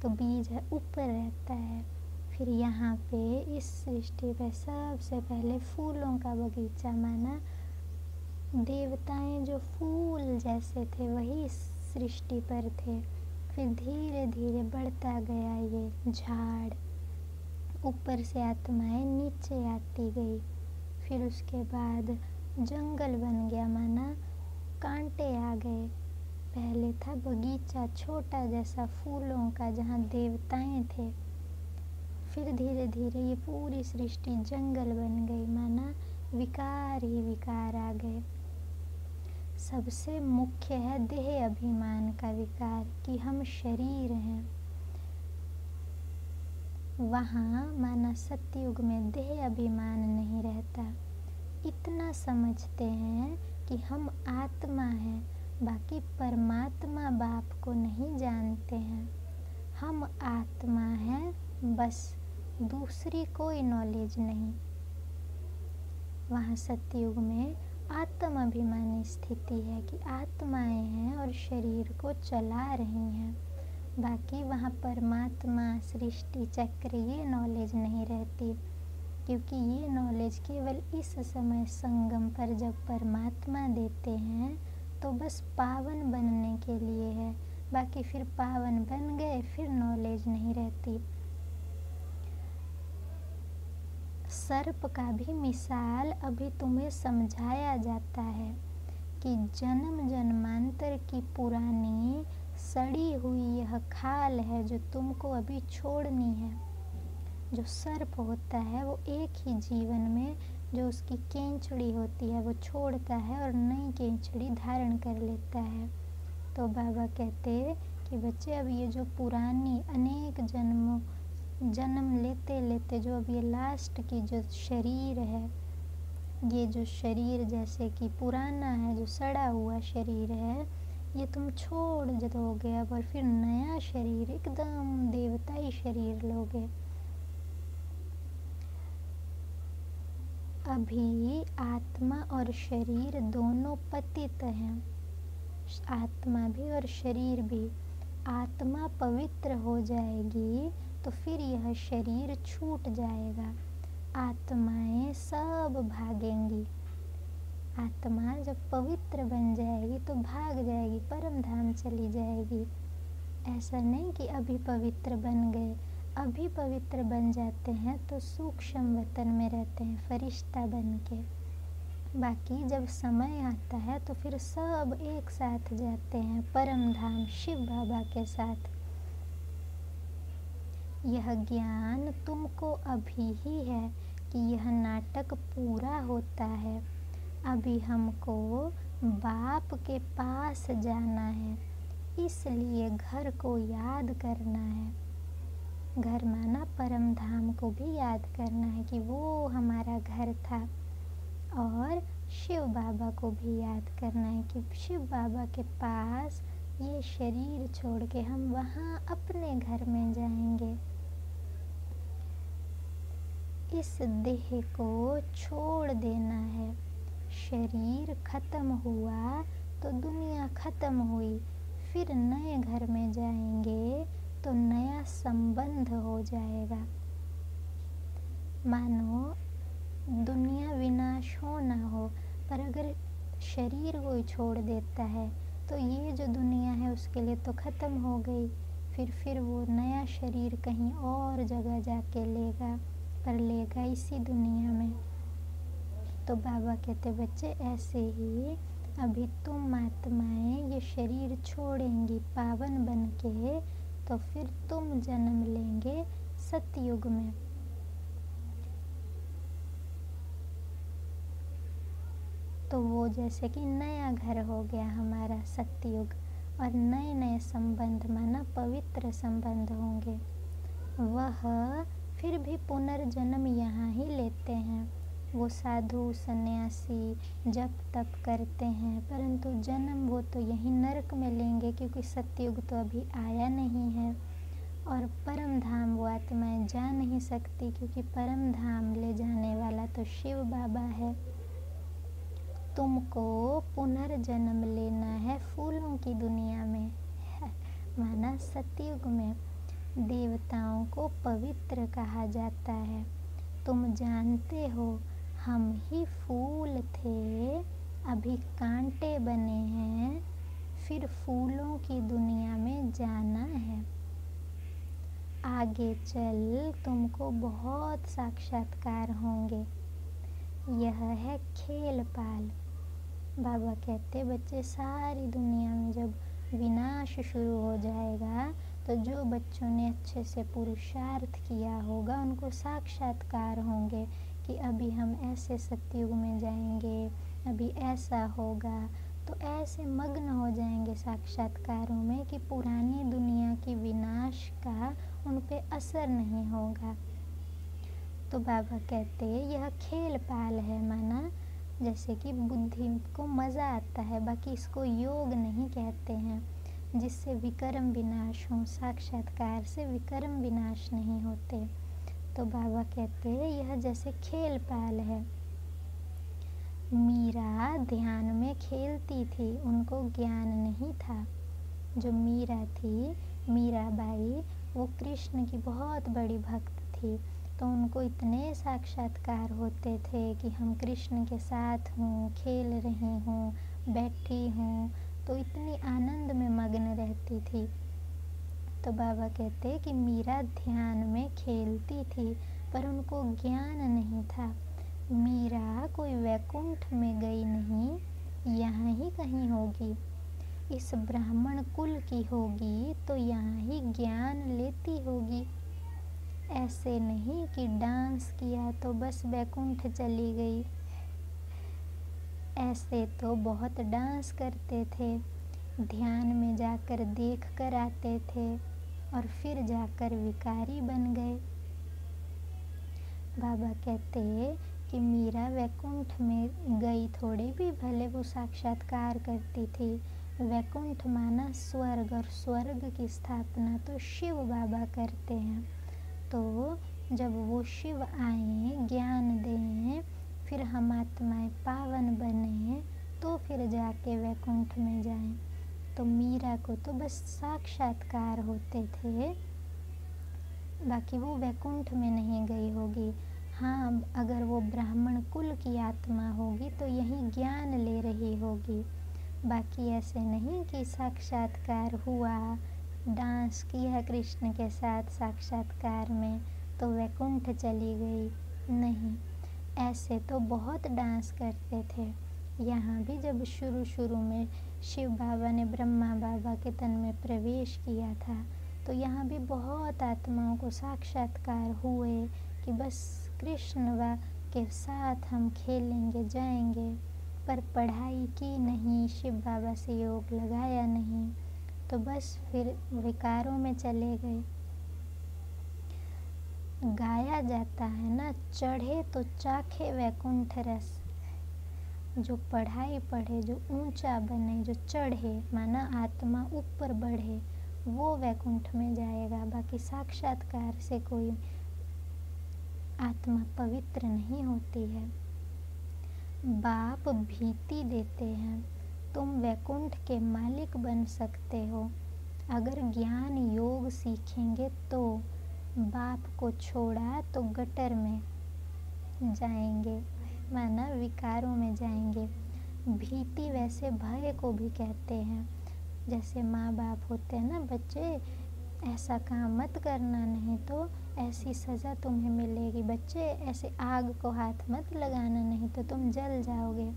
तो बीज है ऊपर रहता है। फिर यहाँ पे इस सृष्टि पे सबसे पहले फूलों का बगीचा, माना देवताएं जो फूल जैसे थे वही इस सृष्टि पर थे। फिर धीरे धीरे बढ़ता गया ये झाड़, ऊपर से आत्माएं नीचे आती गई। फिर उसके बाद जंगल बन गया, माना कांटे आ गए। पहले था बगीचा छोटा जैसा फूलों का जहाँ देवताएं थे। फिर धीरे धीरे ये पूरी सृष्टि जंगल बन गई, माना विकार ही विकार आ गए। सबसे मुख्य है देह अभिमान का विकार कि हम शरीर हैं। वहाँ माना सतयुग में देह अभिमान नहीं रहता। इतना समझते हैं कि हम आत्मा हैं, बाकी परमात्मा बाप को नहीं जानते हैं। हम आत्मा हैं, बस दूसरी कोई नॉलेज नहीं। वहाँ सतयुग में आत्म अभिमानी स्थिति है कि आत्माएं हैं और शरीर को चला रही हैं, बाकी वहाँ परमात्मा सृष्टि चक्र ये नॉलेज नहीं रहती। क्योंकि ये नॉलेज केवल इस समय संगम पर जब परमात्मा देते हैं तो बस पावन बनने के लिए है, बाकी फिर पावन बन गए फिर नॉलेज नहीं रहती। सर्प का भी मिसाल अभी तुम्हें समझाया जाता है कि जन्म जन्मांतर की पुरानी सड़ी हुई यह खाल है जो तुमको अभी छोड़नी है। जो सर्प होता है वो एक ही जीवन में जो उसकी केंचड़ी होती है वो छोड़ता है और नई केंचड़ी धारण कर लेता है। तो बाबा कहते कि बच्चे अब ये जो पुरानी अनेक जन्म लेते लेते जो अब ये लास्ट की जो शरीर है, ये जो शरीर जैसे कि पुराना है जो सड़ा हुआ शरीर है, ये तुम छोड़ दोगे अब और फिर नया शरीर एकदम देवताई शरीर लोगे। अभी आत्मा और शरीर दोनों पतित हैं, आत्मा भी और शरीर भी। आत्मा पवित्र हो जाएगी तो फिर यह शरीर छूट जाएगा, आत्माएं सब भागेंगी। आत्मा जब पवित्र बन जाएगी तो भाग जाएगी, परम धाम चली जाएगी। ऐसा नहीं कि अभी पवित्र बन गए, अभी पवित्र बन जाते हैं तो सूक्ष्म वतन में रहते हैं फरिश्ता बन के, बाकी जब समय आता है तो फिर सब एक साथ जाते हैं परम धाम शिव बाबा के साथ। यह ज्ञान तुमको अभी ही है कि यह नाटक पूरा होता है। अभी हमको बाप के पास जाना है, इसलिए घर को याद करना है। घर माना परम धाम को भी याद करना है कि वो हमारा घर था, और शिव बाबा को भी याद करना है कि शिव बाबा के पास ये शरीर छोड़ के हम वहाँ अपने घर में जाएंगे। इस देह को छोड़ देना है। शरीर खत्म हुआ तो दुनिया खत्म हुई, फिर नए घर में जाएंगे तो नया संबंध हो जाएगा। मानो दुनिया विनाश हो ना हो, पर अगर शरीर कोई छोड़ देता है तो ये जो दुनिया है उसके लिए तो ख़त्म हो गई। फिर वो नया शरीर कहीं और जगह जाके लेगा, पर लेगा इसी दुनिया में। तो बाबा कहते बच्चे ऐसे ही अभी तुम आत्माएं ये शरीर छोड़ेंगी पावन बन के, तो फिर तुम जन्म लेंगे सतयुग में। तो वो जैसे कि नया घर हो गया हमारा सतयुग, और नए नए संबंध माना पवित्र संबंध होंगे। वह फिर भी पुनर्जन्म यहाँ ही लेते हैं। वो साधु सन्यासी जप तप करते हैं, परंतु जन्म वो तो यहीं नरक में लेंगे, क्योंकि सतयुग तो अभी आया नहीं है। और परम धाम वो आत्माएं जा नहीं सकती, क्योंकि परम धाम ले जाने वाला तो शिव बाबा है। तुमको पुनर्जन्म लेना है फूलों की दुनिया में, माना सतयुग में। देवताओं को पवित्र कहा जाता है। तुम जानते हो हम ही फूल थे, अभी कांटे बने हैं, फिर फूलों की दुनिया में जाना है। आगे चल तुमको बहुत साक्षात्कार होंगे। यह है खेल पाल। बाबा कहते बच्चे सारी दुनिया में जब विनाश शुरू हो जाएगा, तो जो बच्चों ने अच्छे से पुरुषार्थ किया होगा उनको साक्षात्कार होंगे कि अभी हम ऐसे सतयुग में जाएंगे, अभी ऐसा होगा। तो ऐसे मग्न हो जाएंगे साक्षात्कारों में कि पुरानी दुनिया की विनाश का उन पे असर नहीं होगा। तो बाबा कहते यह खेल पाल है, माना जैसे कि बुद्धि को मज़ा आता है, बाकी इसको योग नहीं कहते हैं, जिससे विकर्म विनाश हो। साक्षात्कार से विकर्म विनाश नहीं होते। तो बाबा कहते हैं यह जैसे खेल पाल है। मीरा ध्यान में खेलती थी, उनको ज्ञान नहीं था। जो मीरा थी, मीराबाई, वो कृष्ण की बहुत बड़ी भक्त थी। तो उनको इतने साक्षात्कार होते थे कि हम कृष्ण के साथ हूँ, खेल रही हूँ, बैठी हूँ, तो इतनी आनंद में मग्न रहती थी। तो बाबा कहते कि मीरा ध्यान में खेलती थी, पर उनको ज्ञान नहीं था। मीरा कोई वैकुंठ में गई नहीं, यहाँ ही कहीं होगी। इस ब्राह्मण कुल की होगी तो यहाँ ही ज्ञान लेती होगी। ऐसे नहीं कि डांस किया तो बस वैकुंठ चली गई। ऐसे तो बहुत डांस करते थे, ध्यान में जाकर देख कर आते थे और फिर जाकर विकारी बन गए। बाबा कहते कि मीरा वैकुंठ में गई थोड़ी भी, भले वो साक्षात्कार करती थी। वैकुंठ माना स्वर्ग, और स्वर्ग की स्थापना तो शिव बाबा करते हैं। तो जब वो शिव आए, ज्ञान दें, फिर हम आत्माएं पावन बने, तो फिर जाके वैकुंठ में जाएं। तो मीरा को तो बस साक्षात्कार होते थे, बाकी वो वैकुंठ में नहीं गई होगी। हाँ, अगर वो ब्राह्मण कुल की आत्मा होगी तो यही ज्ञान ले रही होगी। बाकी ऐसे नहीं कि साक्षात्कार हुआ, डांस किया कृष्ण के साथ साक्षात्कार में तो वैकुंठ चली गई, नहीं। ऐसे तो बहुत डांस करते थे। यहाँ भी जब शुरू में शिव बाबा ने ब्रह्मा बाबा के तन में प्रवेश किया था, तो यहाँ भी बहुत आत्माओं को साक्षात्कार हुए कि बस कृष्ण के साथ हम खेलेंगे, जाएंगे, पर पढ़ाई की नहीं, शिव बाबा से योग लगाया नहीं, तो बस फिर विकारों में चले गए। गाया जाता है ना, चढ़े तो चाखे वैकुंठ रस। जो पढ़ाई पढ़े, जो ऊंचा बने, जो चढ़े, माना आत्मा ऊपर बढ़े, वो वैकुंठ में जाएगा। बाकी साक्षात्कार से कोई आत्मा पवित्र नहीं होती है। बाप भीति देते हैं, तुम वैकुंठ के मालिक बन सकते हो। अगर ज्ञान योग सीखेंगे तो बाप को छोड़ा तो गटर में जाएंगे, माना विकारों में जाएंगे। भीति वैसे भय को भी कहते हैं। जैसे माँ बाप होते हैं ना, बच्चे ऐसा काम मत करना, नहीं तो ऐसी सज़ा तुम्हें मिलेगी। बच्चे ऐसे आग को हाथ मत लगाना, नहीं तो तुम जल जाओगे।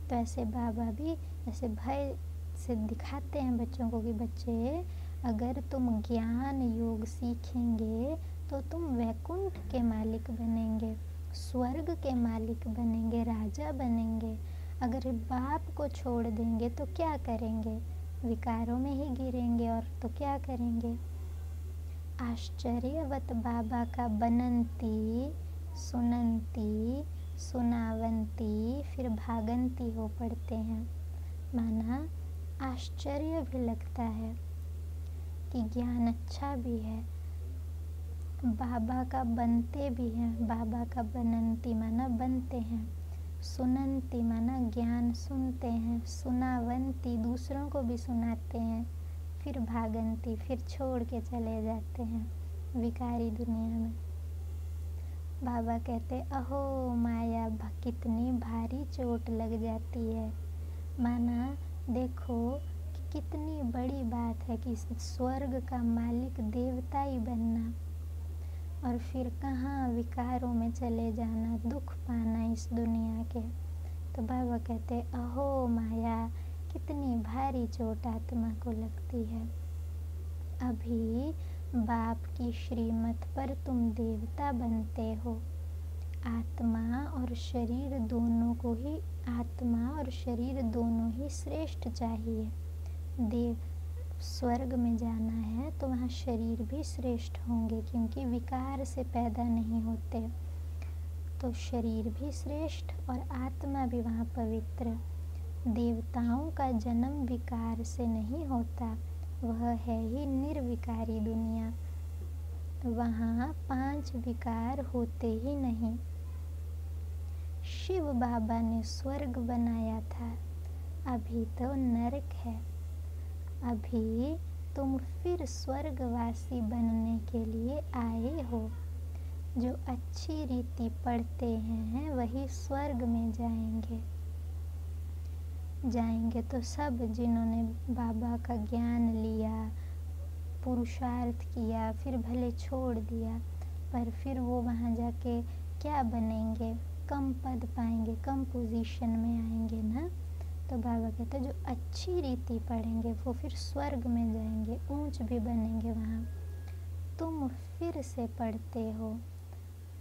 तो ऐसे बाबा भी ऐसे भय से दिखाते हैं बच्चों को कि बच्चे अगर तुम ज्ञान योग सीखेंगे तो तुम वैकुंठ के मालिक बनेंगे, स्वर्ग के मालिक बनेंगे, राजा बनेंगे। अगर बाप को छोड़ देंगे तो क्या करेंगे? विकारों में ही गिरेंगे। और तो क्या करेंगे? आश्चर्यवत बाबा का बनंती, सुनंती, सुनावंती, फिर भागंती हो पड़ते हैं। माना आश्चर्य भी लगता है कि ज्ञान अच्छा भी है, बाबा का बनते भी हैं। बाबा का बनंती माना बनते हैं, सुनंती माना ज्ञान सुनते हैं, सुनावंती दूसरों को भी सुनाते हैं, फिर भागंती फिर छोड़ के चले जाते हैं विकारी दुनिया में। बाबा कहते अहो माया कितनी भारी चोट लग जाती है। माना देखो कि कितनी बड़ी बात है कि स्वर्ग का मालिक देवता ही बनना और फिर कहाँ विकारों में चले जाना, दुख पाना इस दुनिया के। तो बाबा कहते अहो माया कितनी भारी चोट आत्मा को लगती है। अभी बाप की श्रीमत पर तुम देवता बनते हो। आत्मा और शरीर दोनों को ही, आत्मा और शरीर दोनों ही श्रेष्ठ चाहिए। देव स्वर्ग में जाना है तो वहाँ शरीर भी श्रेष्ठ होंगे, क्योंकि विकार से पैदा नहीं होते। तो शरीर भी श्रेष्ठ और आत्मा भी वहाँ पवित्र। देवताओं का जन्म विकार से नहीं होता, वह है ही निर्विकारी दुनिया। वहाँ 5 विकार होते ही नहीं। शिव बाबा ने स्वर्ग बनाया था, अभी तो नरक है। अभी तुम फिर स्वर्गवासी बनने के लिए आए हो। जो अच्छी रीति पढ़ते हैं वही स्वर्ग में जाएंगे तो सब जिन्होंने बाबा का ज्ञान लिया, पुरुषार्थ किया, फिर भले छोड़ दिया, पर फिर वो वहाँ जाके क्या बनेंगे? कम पद पाएंगे, कम पोजीशन में आएंगे ना। तो बाबा कहते जो अच्छी रीति पढ़ेंगे वो फिर स्वर्ग में जाएंगे, ऊंच भी बनेंगे वहाँ। तुम फिर से पढ़ते हो,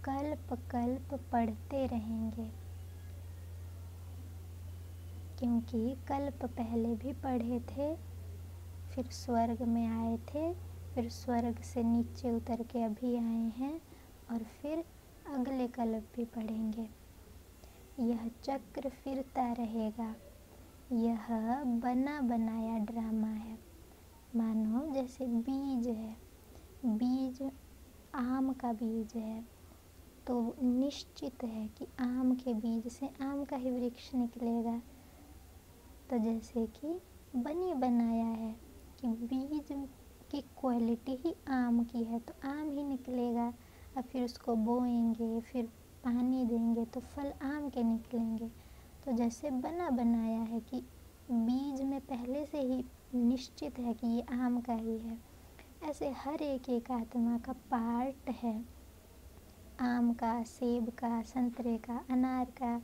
कल्प कल्प पढ़ते रहेंगे, क्योंकि कल्प पहले भी पढ़े थे, फिर स्वर्ग में आए थे, फिर स्वर्ग से नीचे उतर के अभी आए हैं और फिर अगले कल्प भी पढ़ेंगे। यह चक्र फिरता रहेगा। यह बना बनाया ड्रामा है। मानो जैसे बीज है, बीज आम का बीज है तो निश्चित है कि आम के बीज से आम का ही वृक्ष निकलेगा। तो जैसे कि बनी बनाया है कि बीज की क्वालिटी ही आम की है तो आम ही निकलेगा। अब फिर उसको बोएंगे, फिर पानी देंगे तो फल आम के निकलेंगे। तो जैसे बना बनाया है कि बीज में पहले से ही निश्चित है कि ये आम का ही है, ऐसे हर एक आत्मा का पार्ट है, आम का, सेब का, संतरे का, अनार का।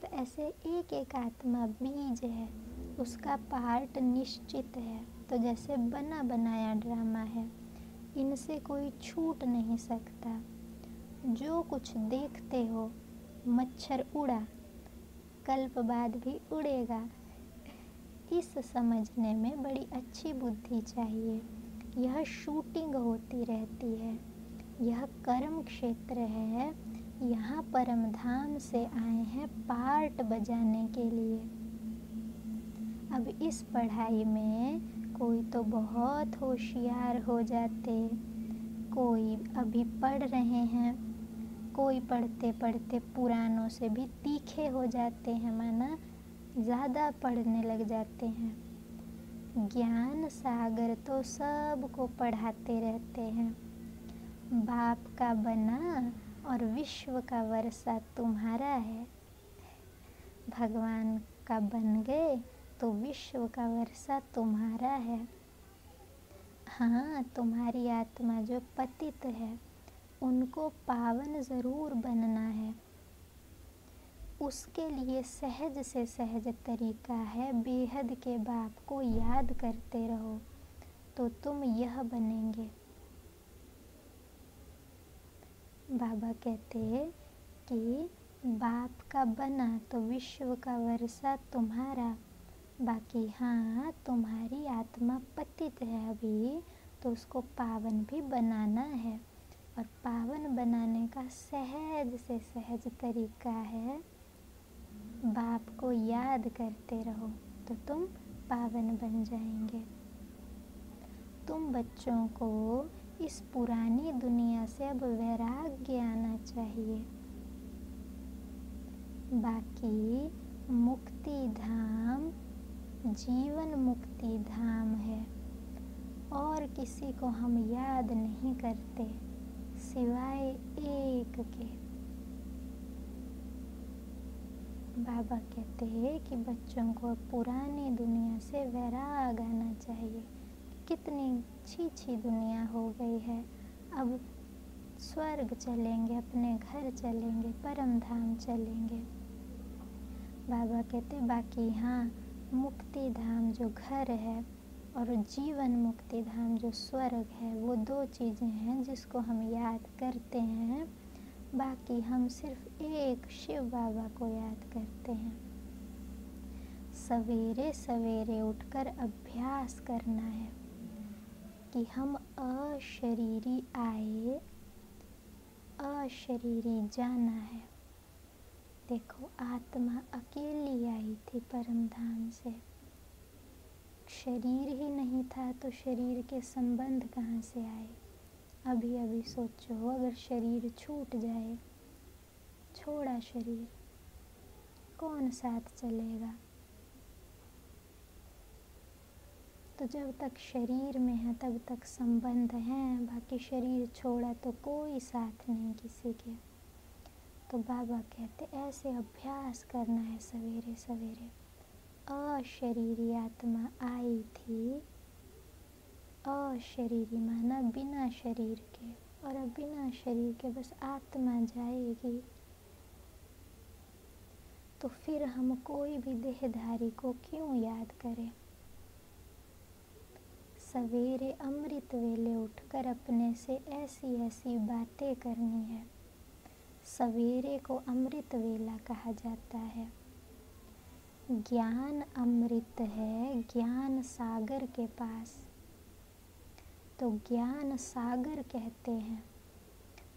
तो ऐसे एक आत्मा बीज है, उसका पार्ट निश्चित है। तो जैसे बना बनाया ड्रामा है, इनसे कोई छूट नहीं सकता। जो कुछ देखते हो, मच्छर उड़ा, कल्प बाद भी उड़ेगा। इस समझने में बड़ी अच्छी बुद्धि चाहिए। यह शूटिंग होती रहती है, यह कर्म क्षेत्र है। यहाँ परम धाम से आए हैं पार्ट बजाने के लिए। अब इस पढ़ाई में कोई तो बहुत होशियार हो जाते, कोई अभी पढ़ रहे हैं, कोई पढ़ते पढ़ते पुरानों से भी तीखे हो जाते हैं, माना ज़्यादा पढ़ने लग जाते हैं। ज्ञान सागर तो सबको पढ़ाते रहते हैं। बाप का बना और विश्व का वर्षा तुम्हारा है। भगवान का बन गए तो विश्व का वर्षा तुम्हारा है। हाँ, तुम्हारी आत्मा जो पतित है उनको पावन ज़रूर बनना है। उसके लिए सहज से सहज तरीका है, बेहद के बाप को याद करते रहो तो तुम यह बनेंगे। बाबा कहते हैं कि बाप का बना तो विश्व का वर्षा तुम्हारा। बाकी हाँ, तुम्हारी आत्मा पतित है अभी, तो उसको पावन भी बनाना है। और पावन बनाने का सहज से सहज तरीका है, बाप को याद करते रहो तो तुम पावन बन जाएंगे। तुम बच्चों को इस पुरानी दुनिया से अब वैराग्य आना चाहिए। बाकी मुक्ति धाम जीवन मुक्ति धाम है और किसी को हम याद नहीं करते सिवाय एक के। बाबा कहते हैं कि बच्चों को पुरानी दुनिया से वैराग आना चाहिए। कितनी अच्छी दुनिया हो गई है, अब स्वर्ग चलेंगे, अपने घर चलेंगे, परम धाम चलेंगे। बाबा कहते बाकी हाँ, मुक्ति धाम जो घर है और जीवन मुक्ति धाम जो स्वर्ग है, वो दो चीज़ें हैं जिसको हम याद करते हैं। बाकी हम सिर्फ एक शिव बाबा को याद करते हैं। सवेरे सवेरे उठकर अभ्यास करना है कि हम अशरीरी आए, अशरीरी जाना है। देखो, आत्मा अकेली आई थी परम धाम से, शरीर ही नहीं था तो शरीर के संबंध कहाँ से आए। अभी अभी सोचो, अगर शरीर छूट जाए, छोड़ा शरीर, कौन साथ चलेगा। तो जब तक शरीर में है तब तक संबंध हैं, बाकी शरीर छोड़ा तो कोई साथ नहीं किसी के। तो बाबा कहते ऐसे अभ्यास करना है सवेरे सवेरे। अशरीरी आत्मा आई थी, अशरीरी माना बिना शरीर के, और अब बिना शरीर के बस आत्मा जाएगी। तो फिर हम कोई भी देहधारी को क्यों याद करें। सवेरे अमृत वेले उठकर अपने से ऐसी ऐसी बातें करनी है। सवेरे को अमृत वेला कहा जाता है। ज्ञान अमृत है ज्ञान सागर के पास, तो ज्ञान सागर कहते हैं।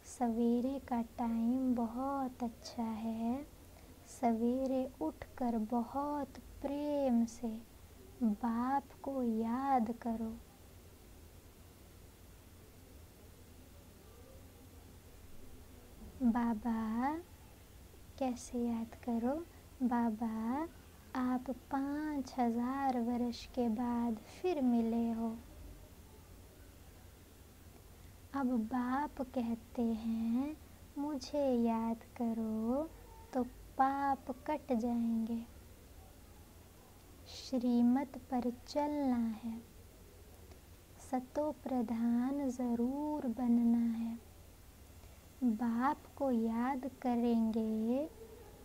सवेरे का टाइम बहुत अच्छा है। सवेरे उठकर बहुत प्रेम से बाप को याद करो। बाबा कैसे याद करो। बाबा आप 5000 वर्ष के बाद फिर मिले हो। अब बाप कहते हैं मुझे याद करो तो पाप कट जाएंगे। श्रीमत पर चलना है, सतो प्रधान जरूर बनना है। बाप को याद करेंगे,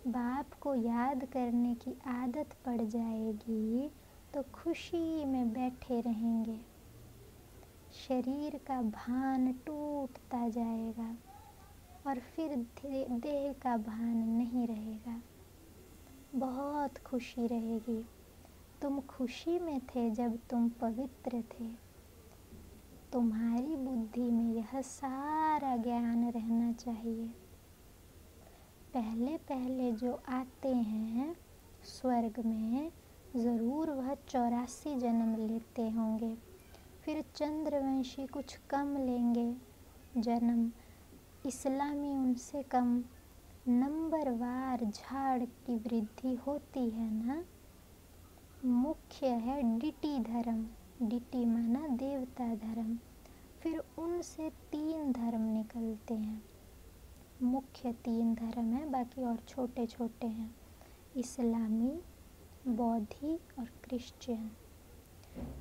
बाप को याद करने की आदत पड़ जाएगी तो खुशी में बैठे रहेंगे। शरीर का भान टूटता जाएगा और फिर देह का भान नहीं रहेगा। बहुत खुशी रहेगी। तुम खुशी में थे जब तुम पवित्र थे। तुम्हारी बुद्धि में यह सारा ज्ञान रहना चाहिए। पहले पहले जो आते हैं स्वर्ग में, ज़रूर वह 84 जन्म लेते होंगे। फिर चंद्रवंशी कुछ कम लेंगे जन्म, इस्लामी उनसे कम। नंबरवार झाड़ की वृद्धि होती है ना। मुख्य है डिटी धर्म, डिटी माना देवता धर्म। फिर उनसे 3 धर्म निकलते हैं। मुख्य 3 धर्म है, बाकी और छोटे छोटे हैं, इस्लामी, बौद्धी और क्रिश्चियन।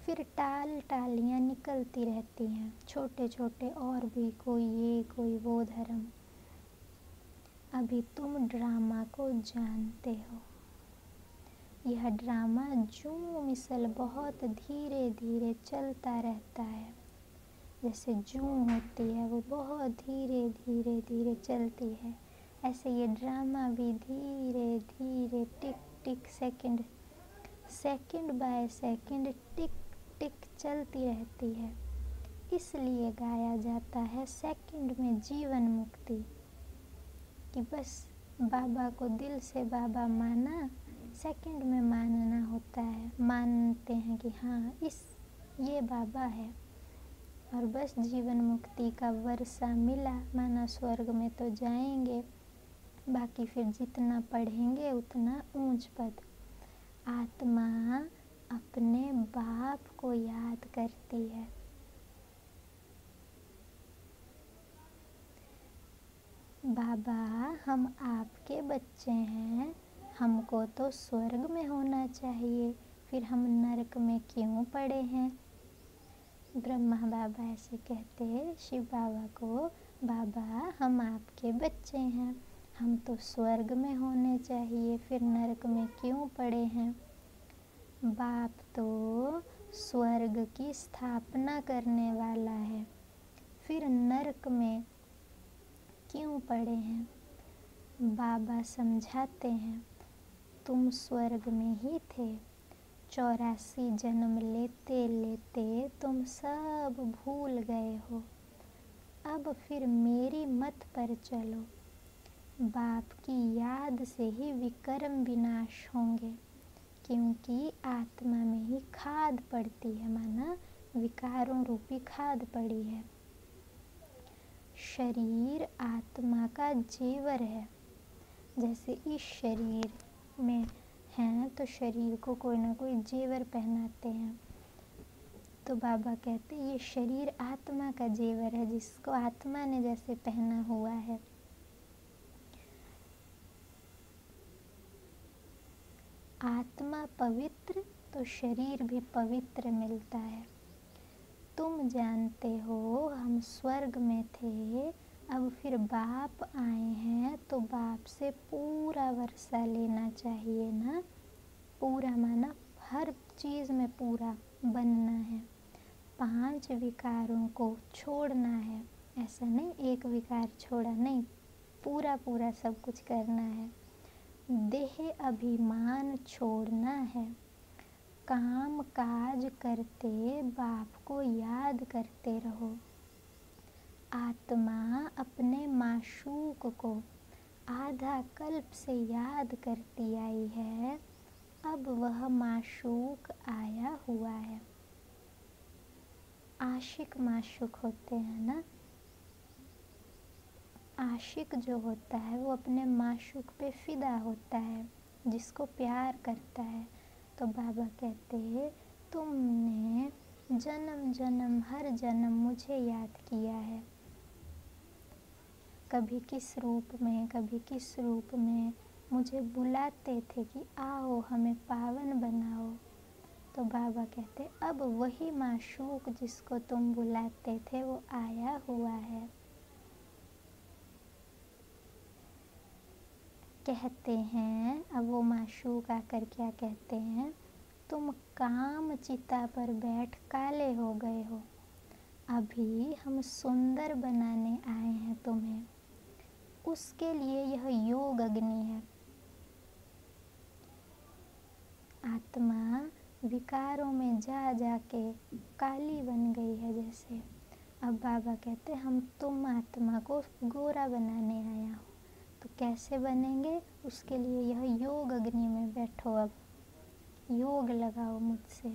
फिर टालियाँ निकलती रहती हैं, छोटे छोटे और भी, कोई ये कोई वो धर्म। अभी तुम ड्रामा को जानते हो। यह ड्रामा जूं मिसल बहुत धीरे धीरे चलता रहता है। जैसे जूं होती है वो बहुत धीरे धीरे धीरे चलती है, ऐसे ये ड्रामा भी धीरे धीरे टिक टिक सेकंड बाय सेकंड टिक टिक चलती रहती है। इसलिए गाया जाता है सेकंड में जीवन मुक्ति, कि बस बाबा को दिल से बाबा माना, सेकंड में मानना होता है। मानते हैं कि हाँ ये बाबा है, और बस जीवन मुक्ति का वर्षा मिला, माना स्वर्ग में तो जाएंगे, बाकी फिर जितना पढ़ेंगे उतना ऊंच पद। आत्मा अपने बाप को याद करती है। बाबा, हम आपके बच्चे हैं, हमको तो स्वर्ग में होना चाहिए, फिर हम नरक में क्यों पड़े हैं? ब्रह्मा बाबा ऐसे कहते हैं शिव बाबा को, बाबा हम आपके बच्चे हैं, हम तो स्वर्ग में होने चाहिए, फिर नरक में क्यों पड़े हैं? बाप तो स्वर्ग की स्थापना करने वाला है, फिर नरक में क्यों पड़े हैं? बाबा समझाते हैं, तुम स्वर्ग में ही थे, 84 जन्म लेते लेते तुम सब भूल गए हो, अब फिर मेरी मत पर चलो। बाप की याद से ही विकर्म विनाश होंगे, क्योंकि आत्मा में ही खाद पड़ती है, माना विकारों रूपी खाद पड़ी है। शरीर आत्मा का जेवर है। जैसे इस शरीर में हैं तो शरीर को कोई ना कोई जेवर पहनाते हैं, तो बाबा कहते ये शरीर आत्मा का जेवर है, जिसको आत्मा ने जैसे पहना हुआ है। आत्मा पवित्र तो शरीर भी पवित्र मिलता है। तुम जानते हो हम स्वर्ग में थे, अब फिर बाप आए हैं तो बाप से पूरा वर्षा लेना चाहिए ना। पूरा माना हर चीज़ में पूरा बनना है, 5 विकारों को छोड़ना है। ऐसा नहीं एक विकार छोड़ा, नहीं, पूरा पूरा सब कुछ करना है। देह अभिमान छोड़ना है, काम काज करते बाप को याद करते रहो। आत्मा अपने माशूक को आधा कल्प से याद करती आई है, अब वह माशूक आया हुआ है। आशिक माशूक होते हैं ना, आशिक जो होता है वो अपने माशूक पे फिदा होता है, जिसको प्यार करता है। तो बाबा कहते हैं तुमने जन्म जन्म हर जन्म मुझे याद किया है, कभी किस रूप में कभी किस रूप में मुझे बुलाते थे कि आओ हमें पावन बनाओ। तो बाबा कहते अब वही माशूक जिसको तुम बुलाते थे वो आया हुआ है। कहते हैं अब वो माशूक आकर क्या कहते हैं, तुम काम चिता पर बैठ काले हो गए हो, अभी हम सुंदर बनाने आए हैं तुम्हें, उसके लिए यह योग अग्नि है। आत्मा विकारों में जा जाके काली बन गई है जैसे। अब बाबा कहते हम तुम आत्मा को गोरा बनाने आया हो, तो कैसे बनेंगे, उसके लिए यह योग अग्नि में बैठो, अब योग लगाओ मुझसे।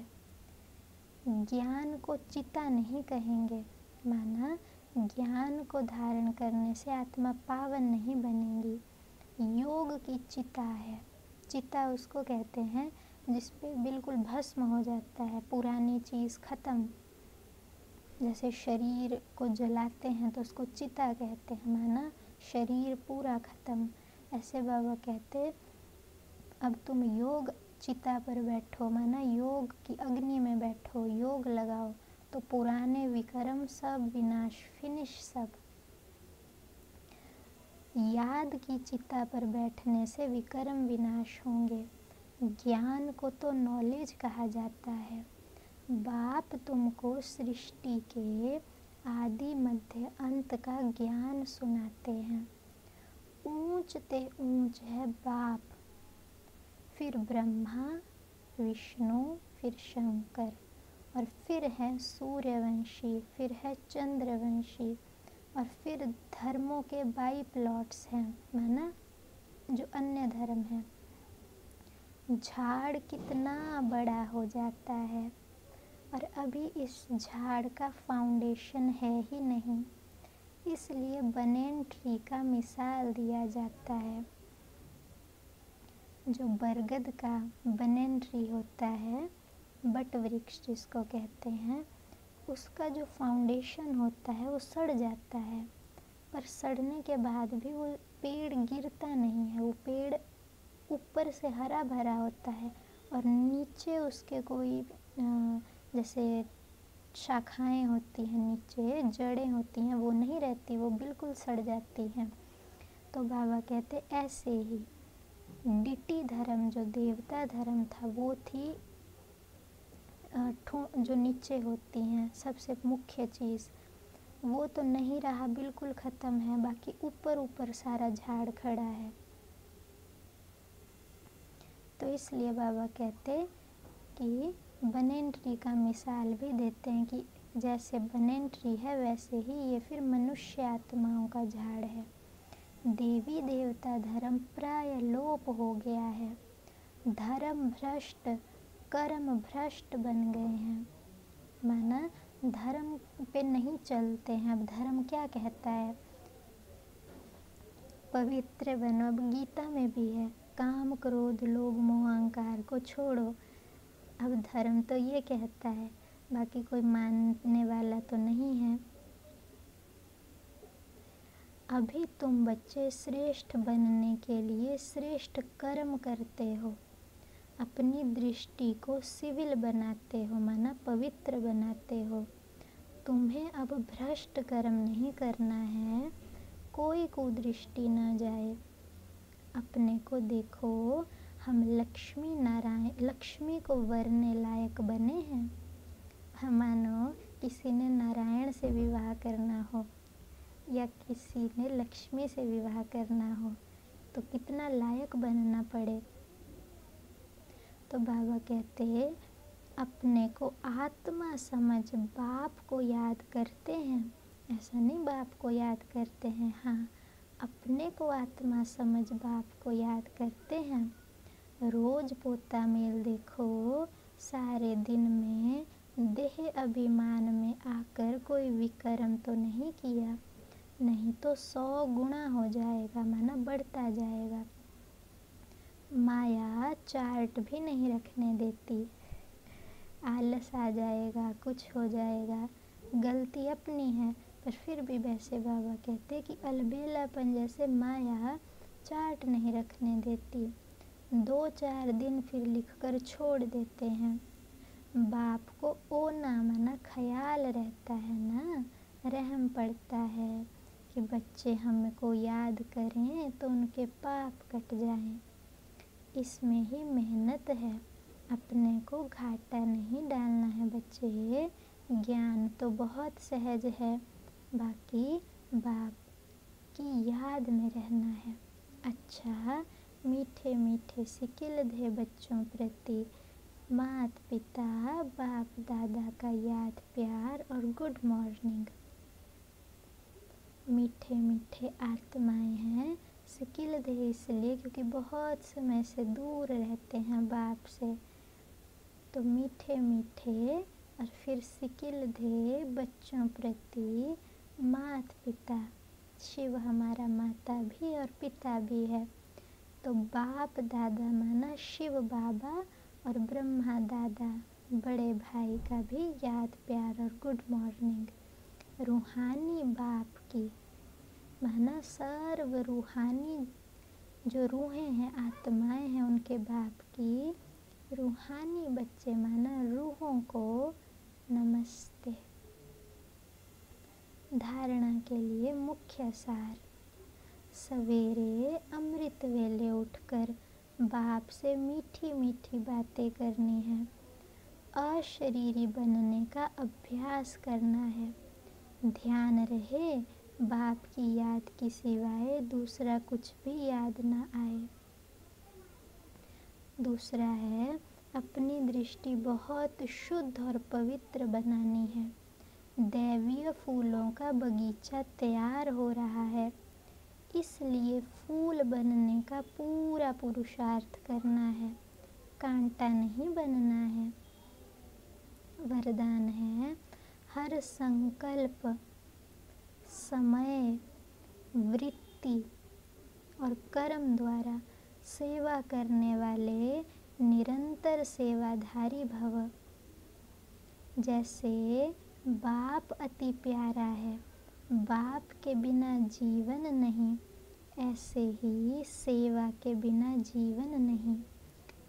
ज्ञान को चिता नहीं कहेंगे, माना ज्ञान को धारण करने से आत्मा पावन नहीं बनेगी, योग की चिता है। चिता उसको कहते हैं जिस पे बिल्कुल भस्म हो जाता है, पुरानी चीज़ ख़त्म। जैसे शरीर को जलाते हैं तो उसको चिता कहते हैं, माना शरीर पूरा ख़त्म। ऐसे बाबा कहते अब तुम योग चिता पर बैठो, माना योग की अग्नि में बैठो, योग लगाओ तो पुराने विकर्म सब विनाश, फिनिश सब। याद की चिता पर बैठने से विकर्म विनाश होंगे। ज्ञान को तो नॉलेज कहा जाता है। बाप तुमको सृष्टि के आदि मध्य अंत का ज्ञान सुनाते हैं। ऊंच ते ऊंच है बाप, फिर ब्रह्मा, विष्णु, फिर शंकर, और फिर है सूर्यवंशी, फिर है चंद्रवंशी, और फिर धर्मों के बाई प्लॉट्स हैं, माना जो अन्य धर्म है। झाड़ कितना बड़ा हो जाता है और अभी इस झाड़ का फाउंडेशन है ही नहीं, इसलिए बनेन ट्री का मिसाल दिया जाता है। जो बरगद का बनेन ट्री होता है, बट वृक्ष जिसको कहते हैं, उसका जो फाउंडेशन होता है वो सड़ जाता है, पर सड़ने के बाद भी वो पेड़ गिरता नहीं है। वो पेड़ ऊपर से हरा भरा होता है और नीचे उसके कोई जैसे शाखाएं होती हैं, नीचे जड़ें होती हैं, वो नहीं रहती, वो बिल्कुल सड़ जाती हैं। तो बाबा कहते ऐसे ही डिटी धर्म, जो देवता धर्म था, वो थी जो नीचे होती हैं सबसे मुख्य चीज़, वो तो नहीं रहा, बिल्कुल ख़त्म है। बाकी ऊपर ऊपर सारा झाड़ खड़ा है। तो इसलिए बाबा कहते कि बनेन ट्री का मिसाल भी देते हैं कि जैसे बनेन ट्री है वैसे ही ये फिर मनुष्य आत्माओं का झाड़ है। देवी देवता धर्म प्राय लोप हो गया है। धर्म भ्रष्ट, कर्म भ्रष्ट बन गए हैं, माना धर्म पे नहीं चलते हैं। अब धर्म क्या कहता है, पवित्र बनो। अब गीता में भी है, काम क्रोध लोभ मोह अहंकार को छोड़ो। अब धर्म तो ये कहता है, बाकी कोई मानने वाला तो नहीं है। अभी तुम बच्चे श्रेष्ठ बनने के लिए श्रेष्ठ कर्म करते हो, अपनी दृष्टि को सिविल बनाते हो, माना पवित्र बनाते हो। तुम्हें अब भ्रष्ट कर्म नहीं करना है, कोई कुदृष्टि न जाए। अपने को देखो, हम लक्ष्मी नारायण, लक्ष्मी को वरने लायक बने हैं। मानो किसी ने नारायण से विवाह करना हो या किसी ने लक्ष्मी से विवाह करना हो तो कितना लायक बनना पड़े। तो बाबा कहते हैं अपने को आत्मा समझ बाप को याद करते हैं। ऐसा नहीं बाप को याद करते हैं, हाँ, अपने को आत्मा समझ बाप को याद करते हैं। रोज पोता मेल देखो, सारे दिन में देह अभिमान में आकर कोई विकर्म तो नहीं किया, नहीं तो 100 गुना हो जाएगा, माना बढ़ता जाएगा। माया चार्ट भी नहीं रखने देती, आलस आ जाएगा, कुछ हो जाएगा, गलती अपनी है। पर फिर भी वैसे बाबा कहते कि अलबेलापन जैसे माया चार्ट नहीं रखने देती, 2-4 दिन फिर लिखकर छोड़ देते हैं। बाप को ओना माना ख्याल रहता है ना, रहम पड़ता है कि बच्चे हमको याद करें तो उनके पाप कट जाएं। इसमें ही मेहनत है, अपने को घाटा नहीं डालना है बच्चे। ज्ञान तो बहुत सहज है, बाकी बाप की याद में रहना है। अच्छा, मीठे मीठे सिकिल दे बच्चों प्रति, मात पिता बाप दादा का याद प्यार और गुड मॉर्निंग। मीठे मीठे आत्माएं हैं, सिकिल दे इसलिए क्योंकि बहुत समय से दूर रहते हैं बाप से, तो मीठे मीठे और फिर सिकिल दे बच्चों प्रति, मात पिता, शिव हमारा माता भी और पिता भी है, तो बाप दादा माना शिव बाबा और ब्रह्मा दादा बड़े भाई का भी याद प्यार और गुड मॉर्निंग। रूहानी बाप की माना सर्व रूहानी जो रूहें हैं, आत्माएं हैं, उनके बाप की रूहानी बच्चे माना रूहों को नमस्ते। धारणा के लिए मुख्य सार। सवेरे अमृत वेले उठकर बाप से मीठी मीठी बातें करनी है। अशरीरी बनने का अभ्यास करना है। ध्यान रहे बाप की याद की सिवाय दूसरा कुछ भी याद ना आए। दूसरा है अपनी दृष्टि बहुत शुद्ध और पवित्र बनानी है। दैवीय फूलों का बगीचा तैयार हो रहा है, इसलिए फूल बनने का पूरा पुरुषार्थ करना है, कांटा नहीं बनना है। वरदान है हर संकल्प, समय, वृत्ति और कर्म द्वारा सेवा करने वाले निरंतर सेवाधारी भव। जैसे बाप अति प्यारा है, बाप के बिना जीवन नहीं, ऐसे ही सेवा के बिना जीवन नहीं।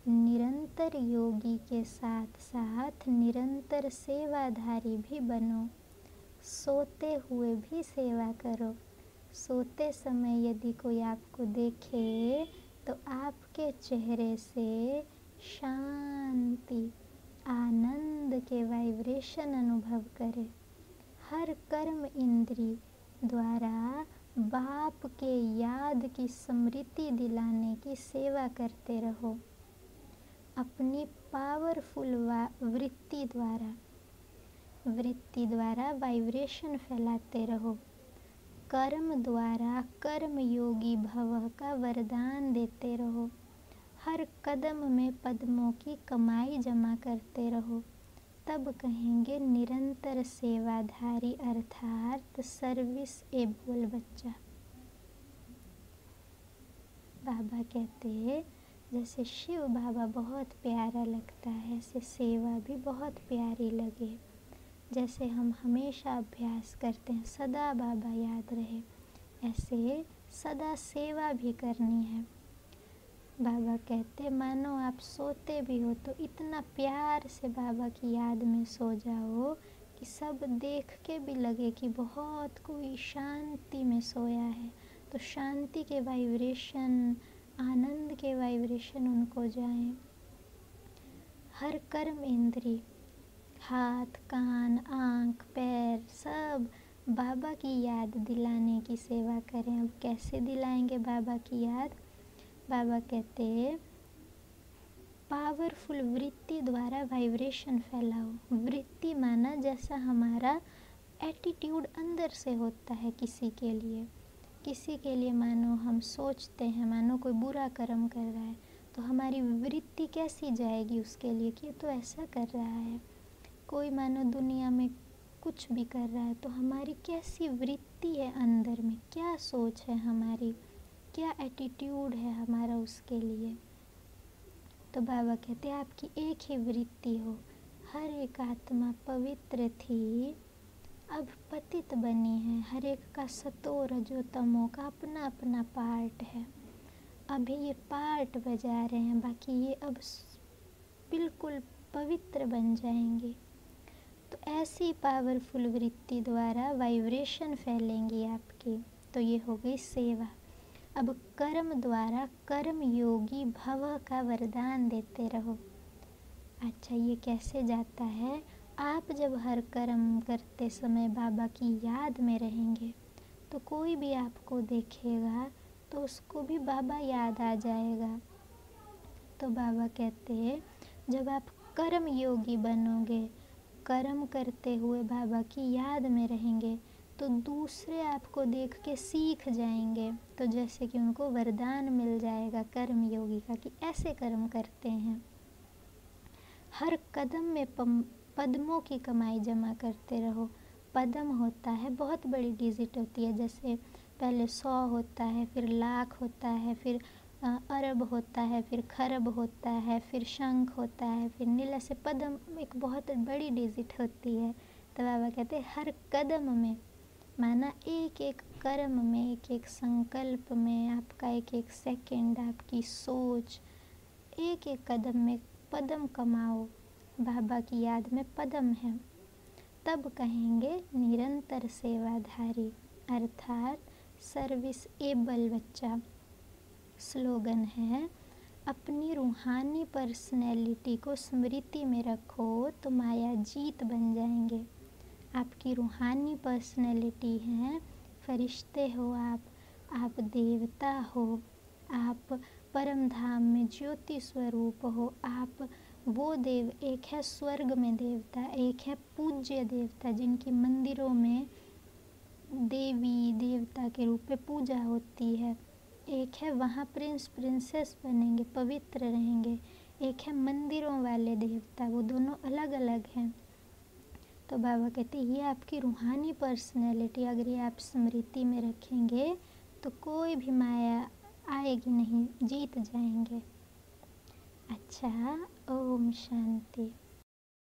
निरंतर योगी के साथ साथ निरंतर सेवाधारी भी बनो। सोते हुए भी सेवा करो। सोते समय यदि कोई आपको देखे तो आपके चेहरे से शांति, आनंद के वाइब्रेशन अनुभव करे। हर कर्म इंद्री द्वारा बाप के याद की स्मृति दिलाने की सेवा करते रहो। अपनी पावरफुल वृत्ति द्वारा वाइब्रेशन फैलाते रहो। कर्म द्वारा कर्म योगी भव का वरदान देते रहो। हर कदम में पद्मों की कमाई जमा करते रहो। तब कहेंगे निरंतर सेवाधारी अर्थात सर्विस एबल बच्चा। बाबा कहते हैं जैसे शिव बाबा बहुत प्यारा लगता है, ऐसे सेवा भी बहुत प्यारी लगे। जैसे हम हमेशा अभ्यास करते हैं सदा बाबा याद रहे, ऐसे सदा सेवा भी करनी है। बाबा कहते मानो आप सोते भी हो तो इतना प्यार से बाबा की याद में सो जाओ कि सब देख के भी लगे कि बहुत कोई शांति में सोया है। तो शांति के वाइब्रेशन, आनंद के वाइब्रेशन उनको जाएं। हर कर्म इंद्री, हाथ, कान, आँख, पैर सब बाबा की याद दिलाने की सेवा करें। अब कैसे दिलाएंगे बाबा की याद? बाबा कहते पावरफुल वृत्ति द्वारा वाइब्रेशन फैलाओ। वृत्ति माना जैसा हमारा एटीट्यूड अंदर से होता है किसी के लिए मानो हम सोचते हैं, मानो कोई बुरा कर्म कर रहा है तो हमारी वृत्ति कैसी जाएगी उसके लिए कि ये तो ऐसा कर रहा है। कोई मानो दुनिया में कुछ भी कर रहा है तो हमारी कैसी वृत्ति है अंदर में, क्या सोच है हमारी, क्या एटीट्यूड है हमारा उसके लिए। तो बाबा कहते हैं आपकी एक ही वृत्ति हो। हर एक आत्मा पवित्र थी, अब पतित बनी है। हर एक का सतो रजो तमो का अपना अपना पार्ट है। अभी ये पार्ट बजा रहे हैं, बाकी ये अब बिल्कुल पवित्र बन जाएंगे। तो ऐसी पावरफुल वृत्ति द्वारा वाइब्रेशन फैलेंगी आपकी। तो ये हो गई सेवा। अब कर्म द्वारा कर्म योगी भव का वरदान देते रहो। अच्छा, ये कैसे जाता है? आप जब हर कर्म करते समय बाबा की याद में रहेंगे तो कोई भी आपको देखेगा तो उसको भी बाबा याद आ जाएगा। तो बाबा कहते हैं जब आप कर्म योगी बनोगे, कर्म करते हुए बाबा की याद में रहेंगे तो दूसरे आपको देख के सीख जाएंगे। तो जैसे कि उनको वरदान मिल जाएगा कर्म योगी का कि ऐसे कर्म करते हैं। हर कदम में पद्मों की कमाई जमा करते रहो। पद्म होता है बहुत बड़ी डिजिट होती है, जैसे पहले 100 होता है, फिर लाख होता है, फिर अरब होता है, फिर खरब होता है, फिर शंख होता है, फिर नीला से पद्म एक बहुत बड़ी डिजिट होती है। तो बाबा कहते हैं हर कदम में, माना एक एक कर्म में, एक एक संकल्प में, आपका एक एक सेकंड, आपकी सोच, एक एक कदम में पदम कमाओ। बाबा की याद में पदम है, तब कहेंगे निरंतर सेवाधारी, अर्थात सर्विस एबल बच्चा। स्लोगन है अपनी रूहानी पर्सनैलिटी को स्मृति में रखो तो माया जीत बन जाएंगे। आपकी रूहानी पर्सनैलिटी है, फरिश्ते हो आप देवता हो, आप परम धाम में ज्योति स्वरूप हो, आप वो देव, एक है स्वर्ग में देवता, एक है पूज्य देवता जिनकी मंदिरों में देवी देवता के रूप में पूजा होती है, एक है वहाँ प्रिंस प्रिंसेस बनेंगे, पवित्र रहेंगे, एक है मंदिरों वाले देवता, वो दोनों अलग अलग हैं। तो बाबा कहते हैं ये आपकी रूहानी पर्सनैलिटी अगर ये आप स्मृति में रखेंगे तो कोई भी माया आएगी नहीं, जीत जाएंगे। अच्छा, ओम शांति।